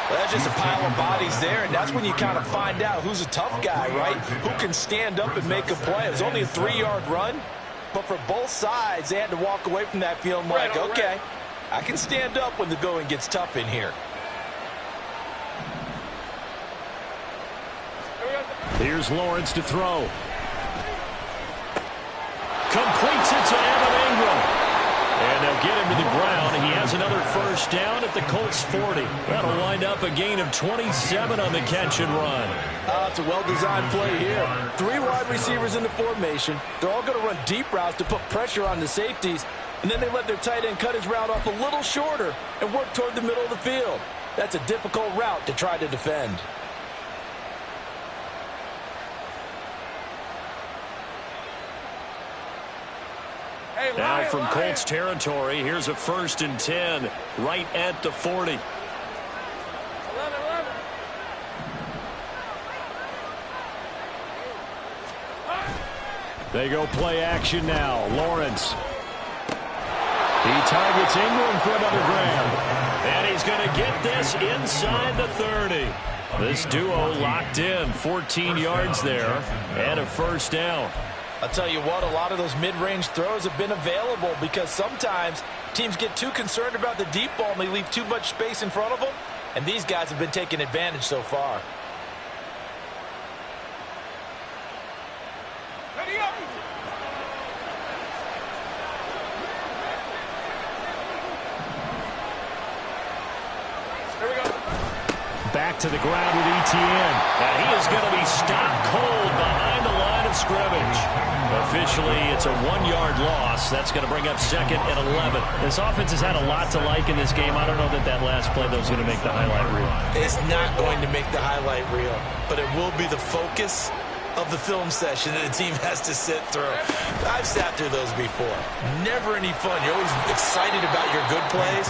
Well, that's just a pile of bodies there, and that's when you kind of find out who's a tough guy, right? Who can stand up and make a play. It was only a 3-yard run, but for both sides, they had to walk away from that feeling like, okay, I can stand up when the going gets tough in here. Here's Lawrence to throw. Completes it to Evan Ingram. And they'll get him to the ground, and he has another first down at the Colts 40. That'll wind up a gain of 27 on the catch and run. It's a well-designed play here. 3 wide receivers in the formation. They're all going to run deep routes to put pressure on the safeties, and then they let their tight end cut his route off a little shorter and work toward the middle of the field. That's a difficult route to try to defend. Now from Colts territory, here's a 1st and 10 right at the 40. They go play action now. Lawrence. He targets Ingram for another grab. And he's going to get this inside the 30. This duo locked in. 14 yards there and a first down. I'll tell you what, a lot of those mid-range throws have been available because sometimes teams get too concerned about the deep ball and they leave too much space in front of them, and these guys have been taking advantage so far. Ready up. Here we go. Back to the ground with Etienne. And he is going to be stopped cold behind the line of scrimmage. Officially, it's a 1-yard loss. That's going to bring up 2nd and 11. This offense has had a lot to like in this game. I don't know that that last play, though, is going to make the highlight reel. It's not going to make the highlight reel, but it will be the focus of the film session that the team has to sit through. I've sat through those before. Never any fun. You're always excited about your good plays,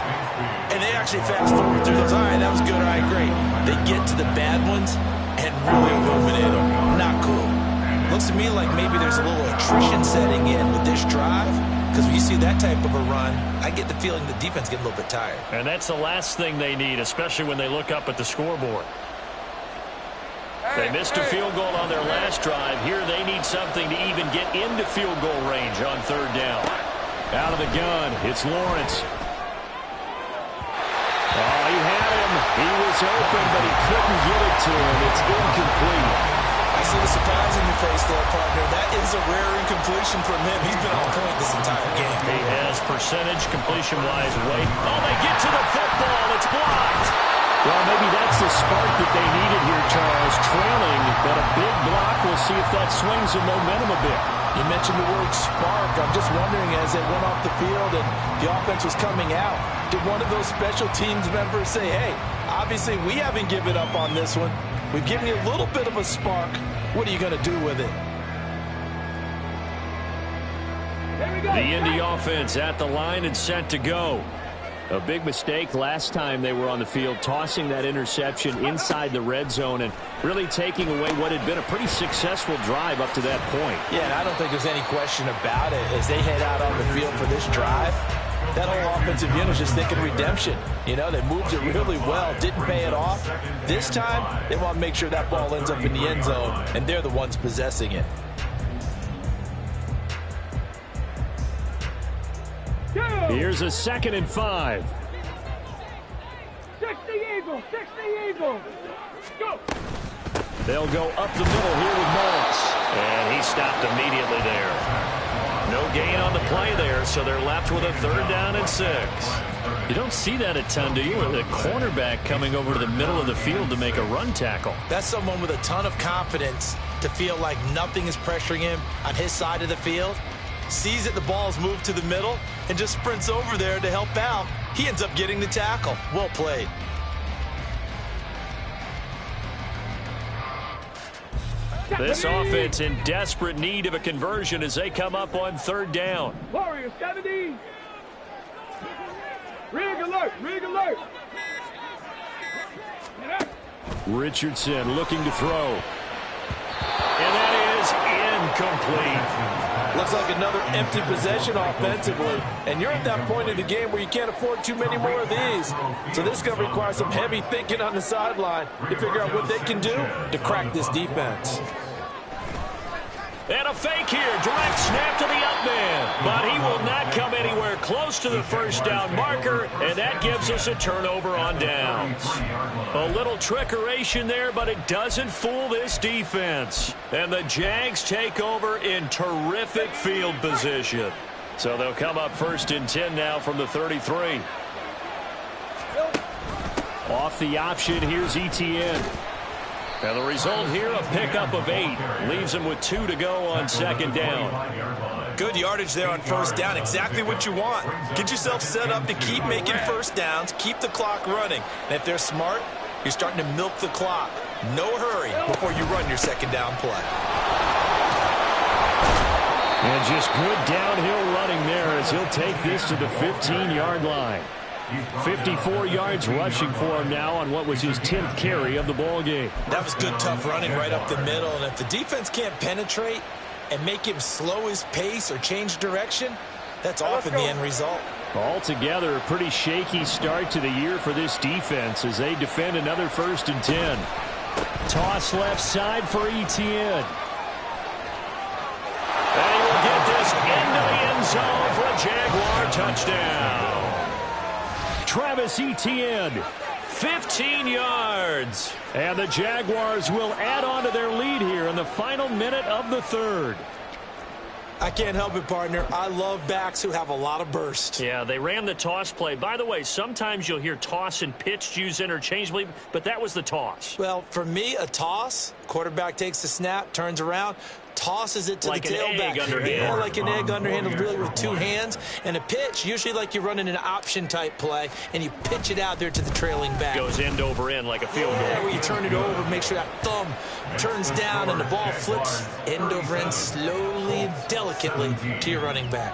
and they actually fast forward through those. All right, that was good. All right, great. They get to the bad ones and really illuminate them. Not cool. Looks to me like maybe there's a little attrition setting in with this drive, because when you see that type of a run, I get the feeling the defense getting a little bit tired. And that's the last thing they need, especially when they look up at the scoreboard. They missed a field goal on their last drive. Here they need something to even get into field goal range on third down. Out of the gun, it's Lawrence. Oh, he had him. He was open, but he couldn't get it to him. It's incomplete. I see the surprise in your face there, partner. That is a rare incompletion from him. He's been on point this entire game. He has percentage completion-wise way. Oh, they get to the football. It's blocked. Well, maybe that's the spark that they needed here, Charles. Trailing, but a big block. We'll see if that swings the momentum a bit. You mentioned the word spark. I'm just wondering, as they went off the field and the offense was coming out, did one of those special teams members say, hey, obviously we haven't given up on this one. We've given you a little bit of a spark. What are you going to do with it? The Indy offense at the line and set to go. A big mistake last time they were on the field, tossing that interception inside the red zone and really taking away what had been a pretty successful drive up to that point. Yeah, and I don't think there's any question about it. As they head out on the field for this drive, that whole offensive unit is just thinking redemption. You know, they moved it really well, didn't pay it off. This time, they want to make sure that ball ends up in the end zone, and they're the ones possessing it. Here's a 2nd and 5. 60 Eagles, 60 Eagles. Go. They'll go up the middle here with Morris. And he stopped immediately there. No gain on the play there, so they're left with a 3rd down and 6. You don't see that a ton, do you? The cornerback coming over to the middle of the field to make a run tackle. That's someone with a ton of confidence to feel like nothing is pressuring him on his side of the field. Sees that the ball's moved to the middle and just sprints over there to help out. He ends up getting the tackle. Well played. This offense in desperate need of a conversion as they come up on 3rd down. Warriors 70. Rig alert, rig alert. Richardson looking to throw. And that is incomplete. Looks like another empty possession offensively. And you're at that point in the game where you can't afford too many more of these. So this is going to require some heavy thinking on the sideline to figure out what they can do to crack this defense. And a fake here. Direct snap to the up man. But he will not come anywhere close to the 1st down marker. And that gives us a turnover on downs. A little trickeration there, but it doesn't fool this defense. And the Jags take over in terrific field position. So they'll come up 1st and 10 now from the 33. Off the option, here's Etienne. And the result here, a pickup of 8. Leaves him with 2 to go on 2nd down. Good yardage there on 1st down. Exactly what you want. Get yourself set up to keep making 1st downs, keep the clock running. And if they're smart, you're starting to milk the clock. No hurry before you run your 2nd down play. And just good downhill running there as he'll take this to the 15-yard line. 54 yards rushing for him now on what was his 10th carry of the ball game. That was good, tough running right up the middle. And if the defense can't penetrate and make him slow his pace or change direction, that's often the end result. Altogether, a pretty shaky start to the year for this defense as they defend another 1st and 10. Toss left side for Etienne. And he will get this into the end zone for a Jaguar touchdown. Travis Etienne, 15 yards. And the Jaguars will add on to their lead here in the final minute of the 3rd. I can't help it, partner. I love backs who have a lot of burst. Yeah, they ran the toss play. By the way, sometimes you'll hear toss and pitch used interchangeably, but that was the toss. Well, for me, a toss, quarterback takes the snap, turns around, tosses it to like the tailback. Yeah, like an egg underhand, really with 2 hands. And a pitch, usually like you're running an option-type play, and you pitch it out there to the trailing back. Goes end over end like a field goal. Yeah, where you turn it over, make sure that thumb turns down, and the ball flips end over end slowly and delicately to your running back.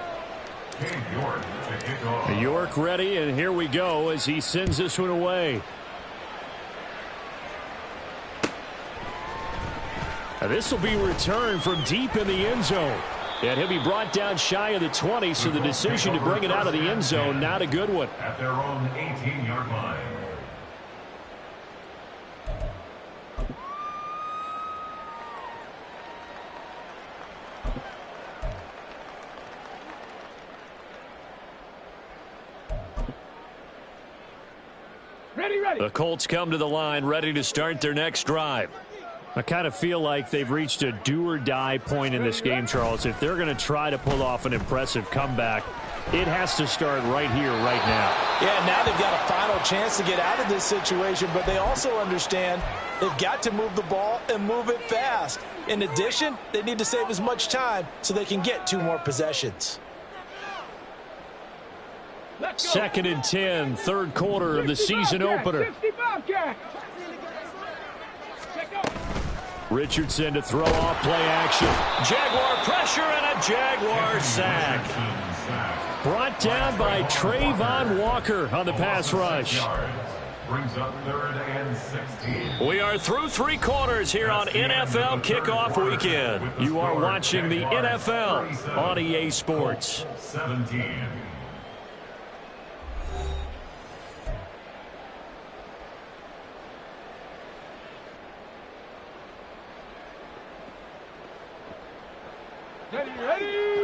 York ready, and here we go as he sends this one away. This will be returned from deep in the end zone. And he'll be brought down shy of the 20, so the decision to bring it out of the end zone, not a good one. At their own 18-yard line. Ready. The Colts come to the line, ready to start their next drive. I kind of feel like they've reached a do-or-die point in this game, Charles. If they're going to try to pull off an impressive comeback, it has to start right here, right now. Yeah, now they've got a final chance to get out of this situation, but they also understand they've got to move the ball and move it fast. In addition, they need to save as much time so they can get 2 more possessions. 2nd and 10, third quarter of the season opener. Richardson to throw off play action. Jaguar pressure and a Jaguar sack. Brought down by Trayvon Walker on the pass rush. Brings up 3rd and 16. We are through 3 quarters here on NFL Kickoff Weekend. You are watching the NFL on EA Sports. 17.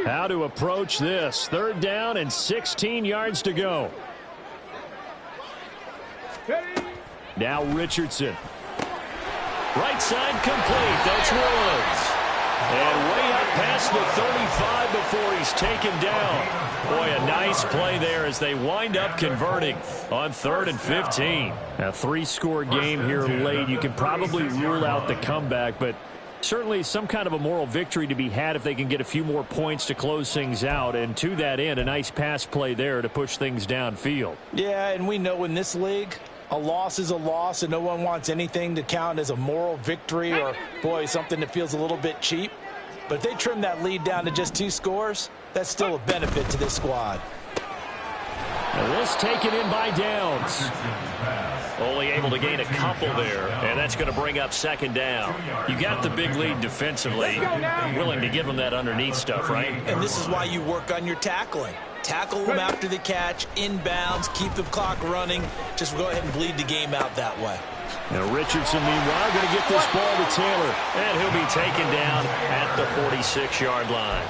How to approach this. 3rd down and 16 yards to go. Now Richardson. Right side complete. That's Woods. And way up past the 35 before he's taken down. Boy, a nice play there as they wind up converting on 3rd and 15. A 3-score game here late. You can probably rule out the comeback, but certainly some kind of a moral victory to be had if they can get a few more points to close things out. And to that end, a nice pass play there to push things downfield. Yeah, and we know in this league, a loss is a loss, and no one wants anything to count as a moral victory or, boy, something that feels a little bit cheap. But if they trim that lead down to just 2 scores, that's still a benefit to this squad. And this taken in by Downs. Only able to gain a couple there, and that's going to bring up 2nd down. You got the big lead defensively, willing to give them that underneath stuff, right? And this is why you work on your tackling. Tackle them after the catch, inbounds, keep the clock running. Just go ahead and bleed the game out that way. Now Richardson, meanwhile, going to get this ball to Taylor, and he'll be taken down at the 46-yard line.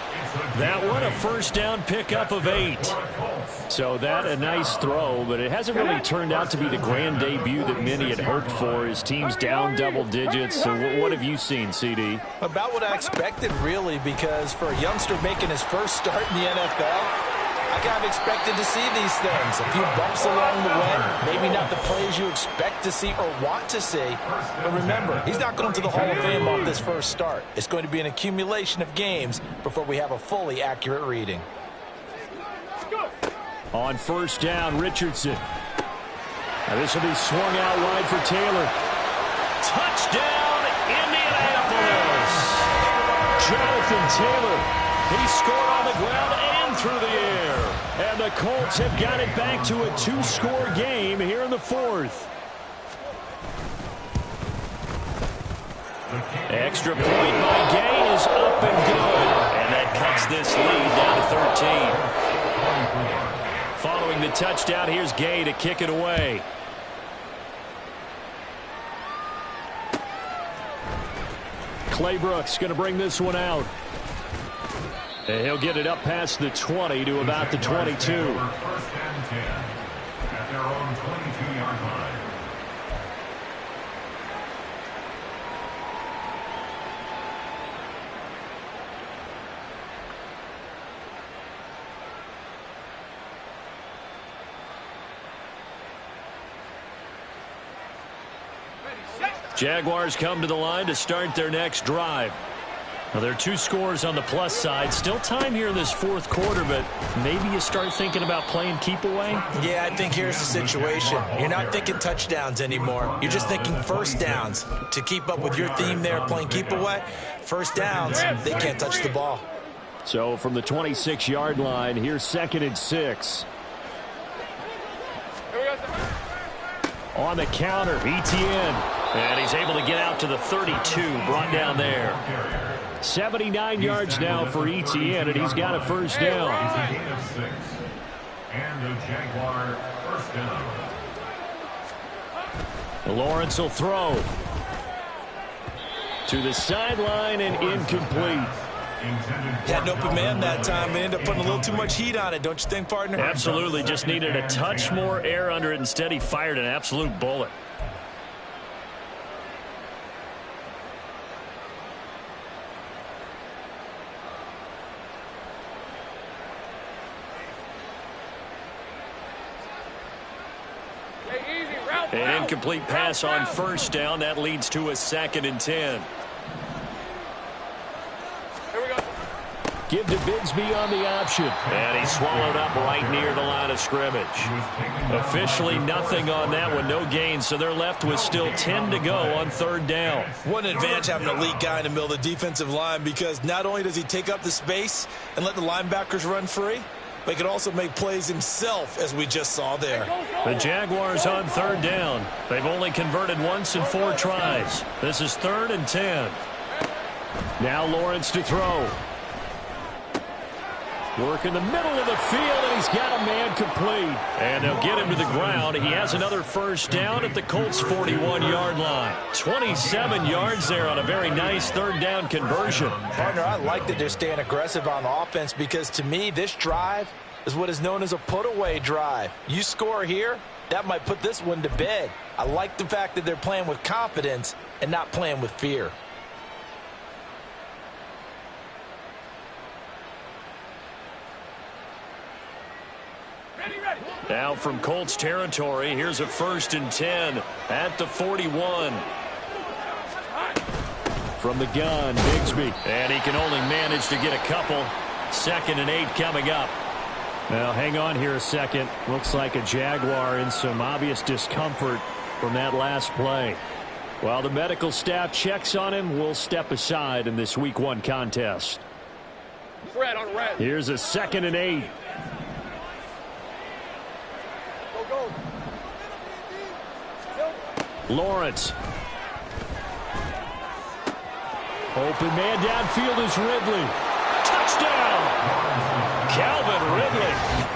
That one, a 1st down pickup of 8. So that a nice throw, but it hasn't really turned out to be the grand debut that many had hoped for. His team's down double digits. So what have you seen, CD? About what I expected, really, because for a youngster making his first start in the NFL, I kind of expected to see these things. A few bumps along the way. Maybe not the plays you expect to see or want to see. But remember, he's not going to the Hall of Fame off this first start. It's going to be an accumulation of games before we have a fully accurate reading. On 1st down, Richardson. Now this will be swung out wide for Taylor. Touchdown, Indianapolis! Jonathan Taylor. He scored on the ground and through the air. And the Colts have got it back to a 2-score game here in the 4th. Extra point by Gay is up and good. And that cuts this lead down to 13. Following the touchdown, here's Gay to kick it away. Claybrooks going to bring this one out. And he'll get it up past the 20 to about the 22. 1st and 10 at their own 22-yard line. Jaguars come to the line to start their next drive. Now, there are 2 scores on the plus side. Still time here in this 4th quarter, but maybe you start thinking about playing keep away? Yeah, I think here's the situation. You're not thinking touchdowns anymore. You're just thinking 1st downs. To keep up with your theme there, playing keep away, 1st downs, they can't touch the ball. So from the 26-yard line, here's 2nd and 6. On the counter, ETN. And he's able to get out to the 32, brought down there. 79 yards now for Etienne, and he's got a first down. And the Jaguar first down. Lawrence will throw. To the sideline and incomplete. Had an open man that time and ended up putting a little too much heat on it, don't you think, partner? Absolutely. Just needed a touch more air under it. Instead, he fired an absolute bullet. An incomplete pass on first down. That leads to a 2nd and 10. Give to Bigsby on the option. And he's swallowed up right near the line of scrimmage. Officially nothing on that one. No gain, so they're left with still 10 to go on 3rd down. What an advantage having an elite guy in the middle of the defensive line, because not only does he take up the space and let the linebackers run free, but he can also make plays himself, as we just saw there. The Jaguars on 3rd down. They've only converted once in 4 tries. This is 3rd and 10. Now Lawrence to throw. Work in the middle of the field, and he's got a man complete. And they'll get him to the ground. He has another first down at the Colts' 41-yard line. 27 yards there on a very nice 3rd down conversion. Partner, I like that they're staying aggressive on offense, because to me, this drive is what is known as a put-away drive. You score here, that might put this one to bed. I like the fact that they're playing with confidence and not playing with fear. Now from Colts territory, here's a 1st and 10 at the 41. From the gun, Bigsby. And he can only manage to get a couple. 2nd and 8 coming up. Now hang on here a second. Looks like a Jaguar in some obvious discomfort from that last play. While the medical staff checks on him, we'll step aside in this Week 1 contest. Here's a 2nd and 8. Lawrence. Open man downfield is Ridley. Touchdown! Calvin Ridley.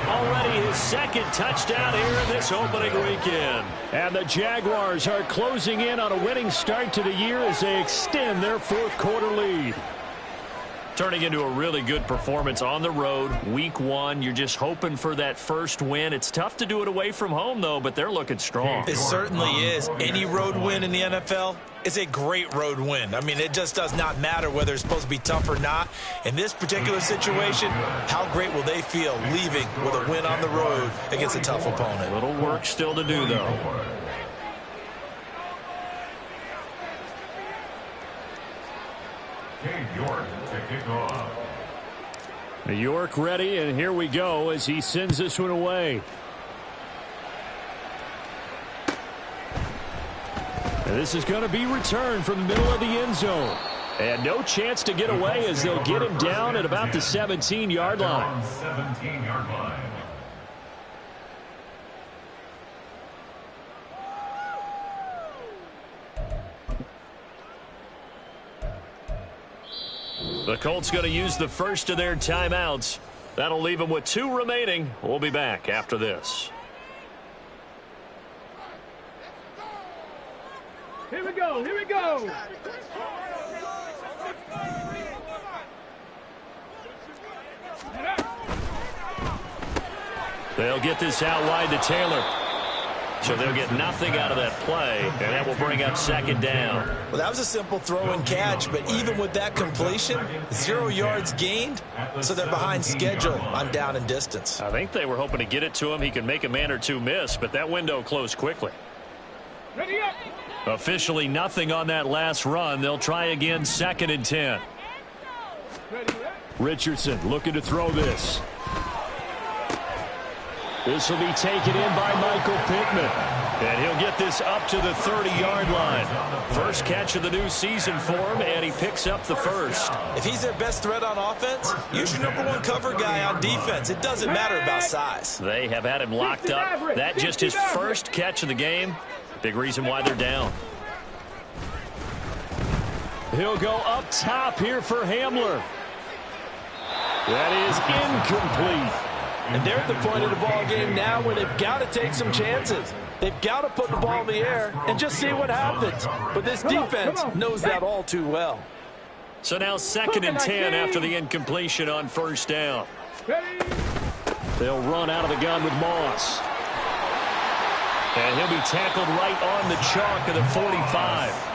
Already his 2nd touchdown here in this opening weekend. And the Jaguars are closing in on a winning start to the year as they extend their 4th quarter lead. Turning into a really good performance on the road. Week 1, you're just hoping for that first win. It's tough to do it away from home, though, but they're looking strong. It certainly is. Any road win in the NFL is a great road win. I mean, it just does not matter whether it's supposed to be tough or not. In this particular situation, how great will they feel leaving with a win on the road against a tough opponent? A little work still to do, though. York to kick off. York ready, and here we go as he sends this one away. And this is going to be returned from the middle of the end zone. And no chance to get away as they'll get him down at about the 17-yard line. 17-yard line. The Colts going to use the first of their timeouts. That'll leave them with 2 remaining. We'll be back after this. Here we go, here we go. They'll get this out wide to Taylor. So they'll get nothing out of that play, and that will bring up 2nd down. Well, that was a simple throw and catch, but even with that completion, 0 yards gained, so they're behind schedule on down and distance. I think they were hoping to get it to him. He could make a man or 2 miss, but that window closed quickly. Ready up. Officially nothing on that last run. They'll try again, 2nd and 10. Richardson looking to throw this. This will be taken in by Michael Pittman. And he'll get this up to the 30-yard line. First catch of the new season for him, and he picks up the first. If he's their best threat on offense, use your #1 cover guy on defense. It doesn't matter about size. They have had him locked up. That just his first catch of the game. Big reason why they're down. he'll go up top here for Hamler. That is incomplete. And they're at the point of the ball game now where they've got to take some chances. They've got to put the ball in the air and just see what happens. But this defense knows that all too well. So now 2nd and 10 after the incompletion on first down. They'll run out of the gun with Moss. And he'll be tackled right on the chalk of the 45.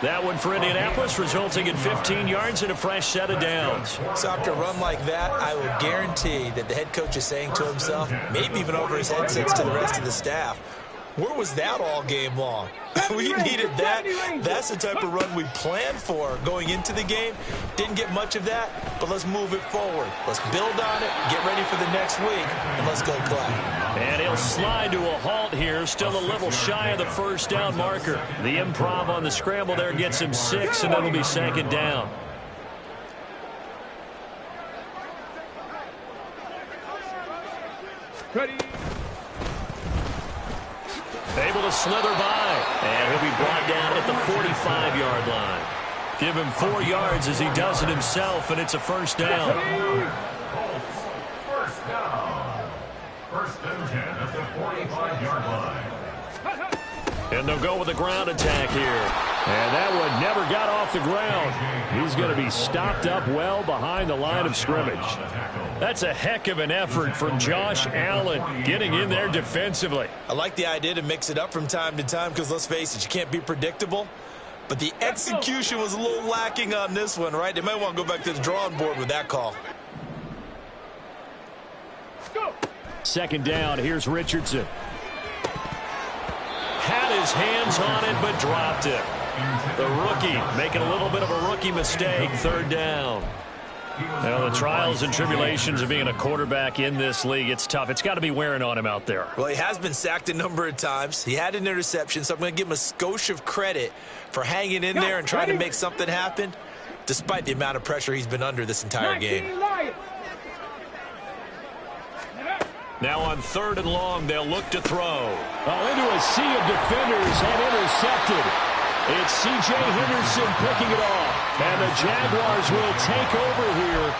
That one for Indianapolis, resulting in 15 yards and a fresh set of downs. So after a run like that, I will guarantee that the head coach is saying to himself, maybe even over his headsets to the rest of the staff, where was that all game long? We needed that. That's the type of run we planned for going into the game. Didn't get much of that, but let's move it forward. Let's build on it, get ready for the next week, and let's go play. And he'll slide to a halt here, still a little shy of the first down marker. The improv on the scramble there gets him 6, and it'll be 2nd down. Ready. Able to slither by, and he'll be brought down at the 45-yard line. Give him 4 yards as he does it himself, and it's a first down. First down. 1st and 10 at the 45-yard line. And they'll go with a ground attack here. And that one never got off the ground. He's going to be stopped up well behind the line of scrimmage. That's a heck of an effort from Josh Allen getting in there defensively. I like the idea to mix it up from time to time because, let's face it, you can't be predictable. But the execution was a little lacking on this one, right? They might want to go back to the drawing board with that call. 2nd down, here's Richardson. Had his hands on it, but dropped it. The rookie making a little bit of a rookie mistake, 3rd down. Now, the trials and tribulations of being a quarterback in this league, it's tough. It's got to be wearing on him out there. Well, he has been sacked a number of times. He had an interception, so I'm going to give him a skosh of credit for hanging in there and trying to make something happen, despite the amount of pressure he's been under this entire game. Now on 3rd and long, they'll look to throw. Into a sea of defenders and intercepted. It's C.J. Henderson picking it off. And the Jaguars will take over here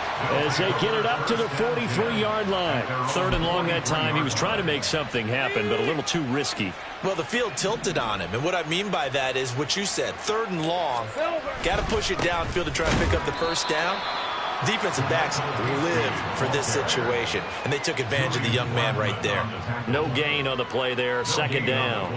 as they get it up to the 43-yard line. 3rd and long that time. He was trying to make something happen, but a little too risky. Well, the field tilted on him. And what I mean by that is what you said. 3rd and long. Got to push it downfield to try and pick up the first down. Defensive backs live for this situation, and they took advantage of the young man right there. No gain on the play there, 2nd down.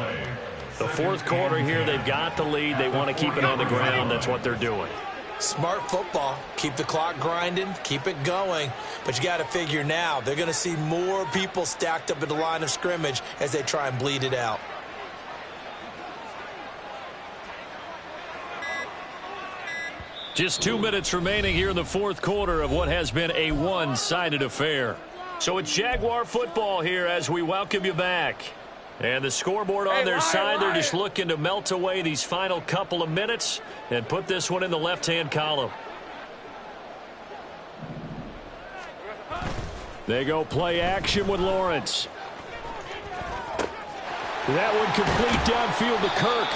The 4th quarter here, they've got the lead. They want to keep it on the ground. That's what they're doing. Smart football. Keep the clock grinding, keep it going. But you got to figure now, they're going to see more people stacked up at the line of scrimmage as they try and bleed it out. Just 2 minutes remaining here in the 4th quarter of what has been a one-sided affair. So it's Jaguar football here as we welcome you back. And the scoreboard on their side, they're just looking to melt away these final couple of minutes and put this one in the left-hand column. They go play action with Lawrence. That one complete downfield to Kirk.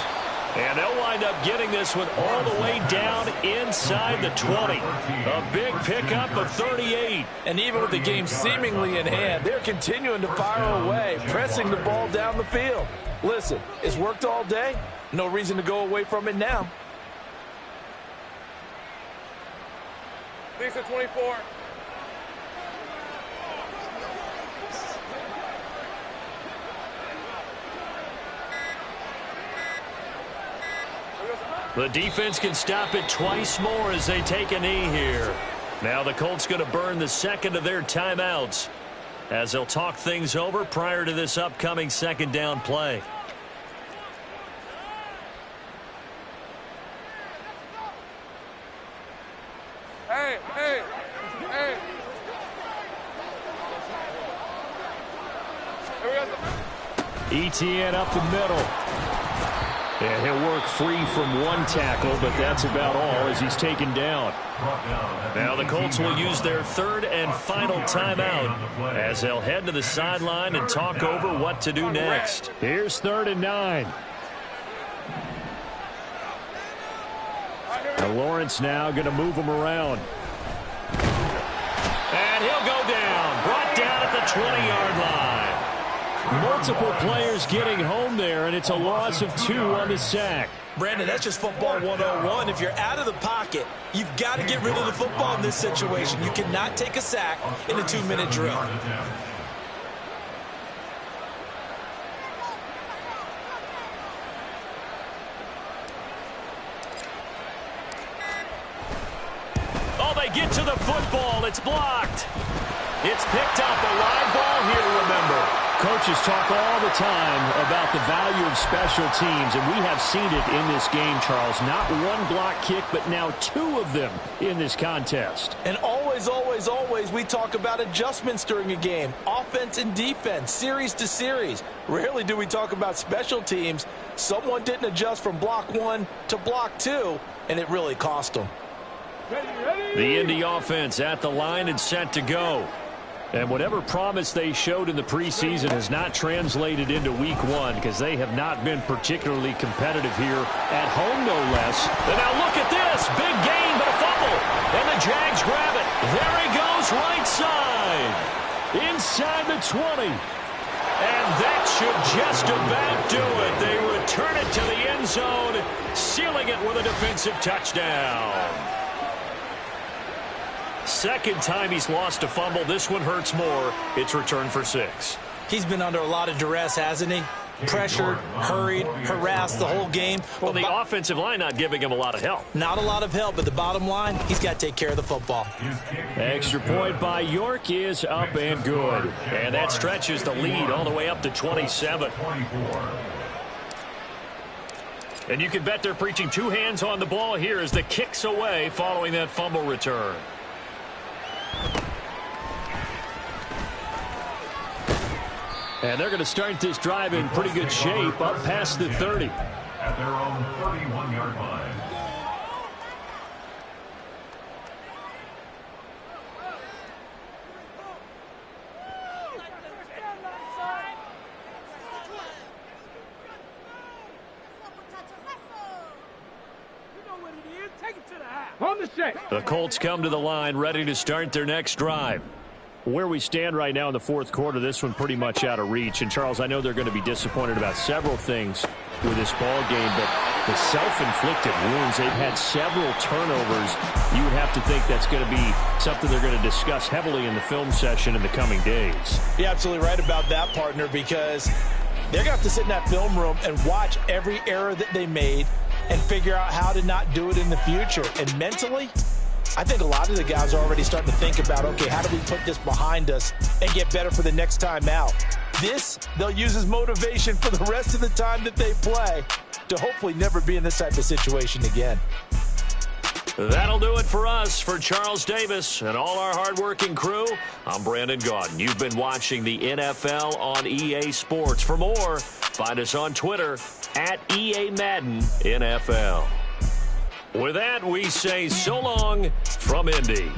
And they'll wind up getting this one all the way down inside the 20. A big pickup of 38. And even with the game seemingly in hand, they're continuing to fire away, pressing the ball down the field. Listen, it's worked all day. No reason to go away from it now. Lisa 24. The defense can stop it twice more as they take a knee here. Now the Colts going to burn the 2nd of their timeouts as they'll talk things over prior to this upcoming 2nd down play. Hey. ETN up the middle. And he'll work free from one tackle, but that's about all as he's taken down. Now the Colts will use their 3rd and final timeout as they'll head to the sideline and talk over what to do next. Here's 3rd and 9. Now And Lawrence now going to move him around. And he'll go down. Brought down at the 20-yard line. Multiple players getting home there, and it's a loss of 2 on the sack. Brandon, that's just football 101. If you're out of the pocket, you've got to get rid of the football in this situation. You cannot take a sack in a 2-minute drill. Oh, they get to the football. It's blocked. It's picked up. A live ball here, remember. Coaches talk all the time about the value of special teams, and we have seen it in this game, Charles. Not one block kick, but now 2 of them in this contest. And always, always, always, we talk about adjustments during a game. Offense and defense, series to series. Rarely do we talk about special teams. Someone didn't adjust from block 1 to block 2, and it really cost them. The Indy offense at the line and set to go. And whatever promise they showed in the preseason has not translated into week 1 because they have not been particularly competitive here at home, no less. And now look at this. Big gain, but a fumble. And the Jags grab it. There he goes, right side. Inside the 20. And that should just about do it. They return it to the end zone, sealing it with a defensive touchdown. Second time he's lost a fumble. This one hurts more. It's returned for 6. He's been under a lot of duress, hasn't he? Pressured, hurried, harassed the whole game. Well, the offensive line not giving him a lot of help. Not a lot of help, but the bottom line, he's got to take care of the football. Extra point by York is up and good. And that stretches the lead all the way up to 27. And you can bet they're preaching 2 hands on the ball here as the kick's away following that fumble return. And they're going to start this drive in pretty good shape up past the 30. At their own 31-yard line. On the set. The Colts come to the line ready to start their next drive. Where we stand right now in the fourth quarter, this one pretty much out of reach. And, Charles, I know they're going to be disappointed about several things with this ball game, but the self-inflicted wounds, they've had several turnovers. You would have to think that's going to be something they're going to discuss heavily in the film session in the coming days. You're absolutely right about that, partner, because they're going to have to sit in that film room and watch every error that they made and figure out how to not do it in the future. And mentally, I think a lot of the guys are already starting to think about, okay, how do we put this behind us and get better for the next time out? This, they'll use as motivation for the rest of the time that they play to hopefully never be in this type of situation again. That'll do it for us. For Charles Davis and all our hardworking crew, I'm Brandon Gaudin. You've been watching the NFL on EA Sports. For more, find us on Twitter at EA Madden NFL. With that, we say so long from Indy.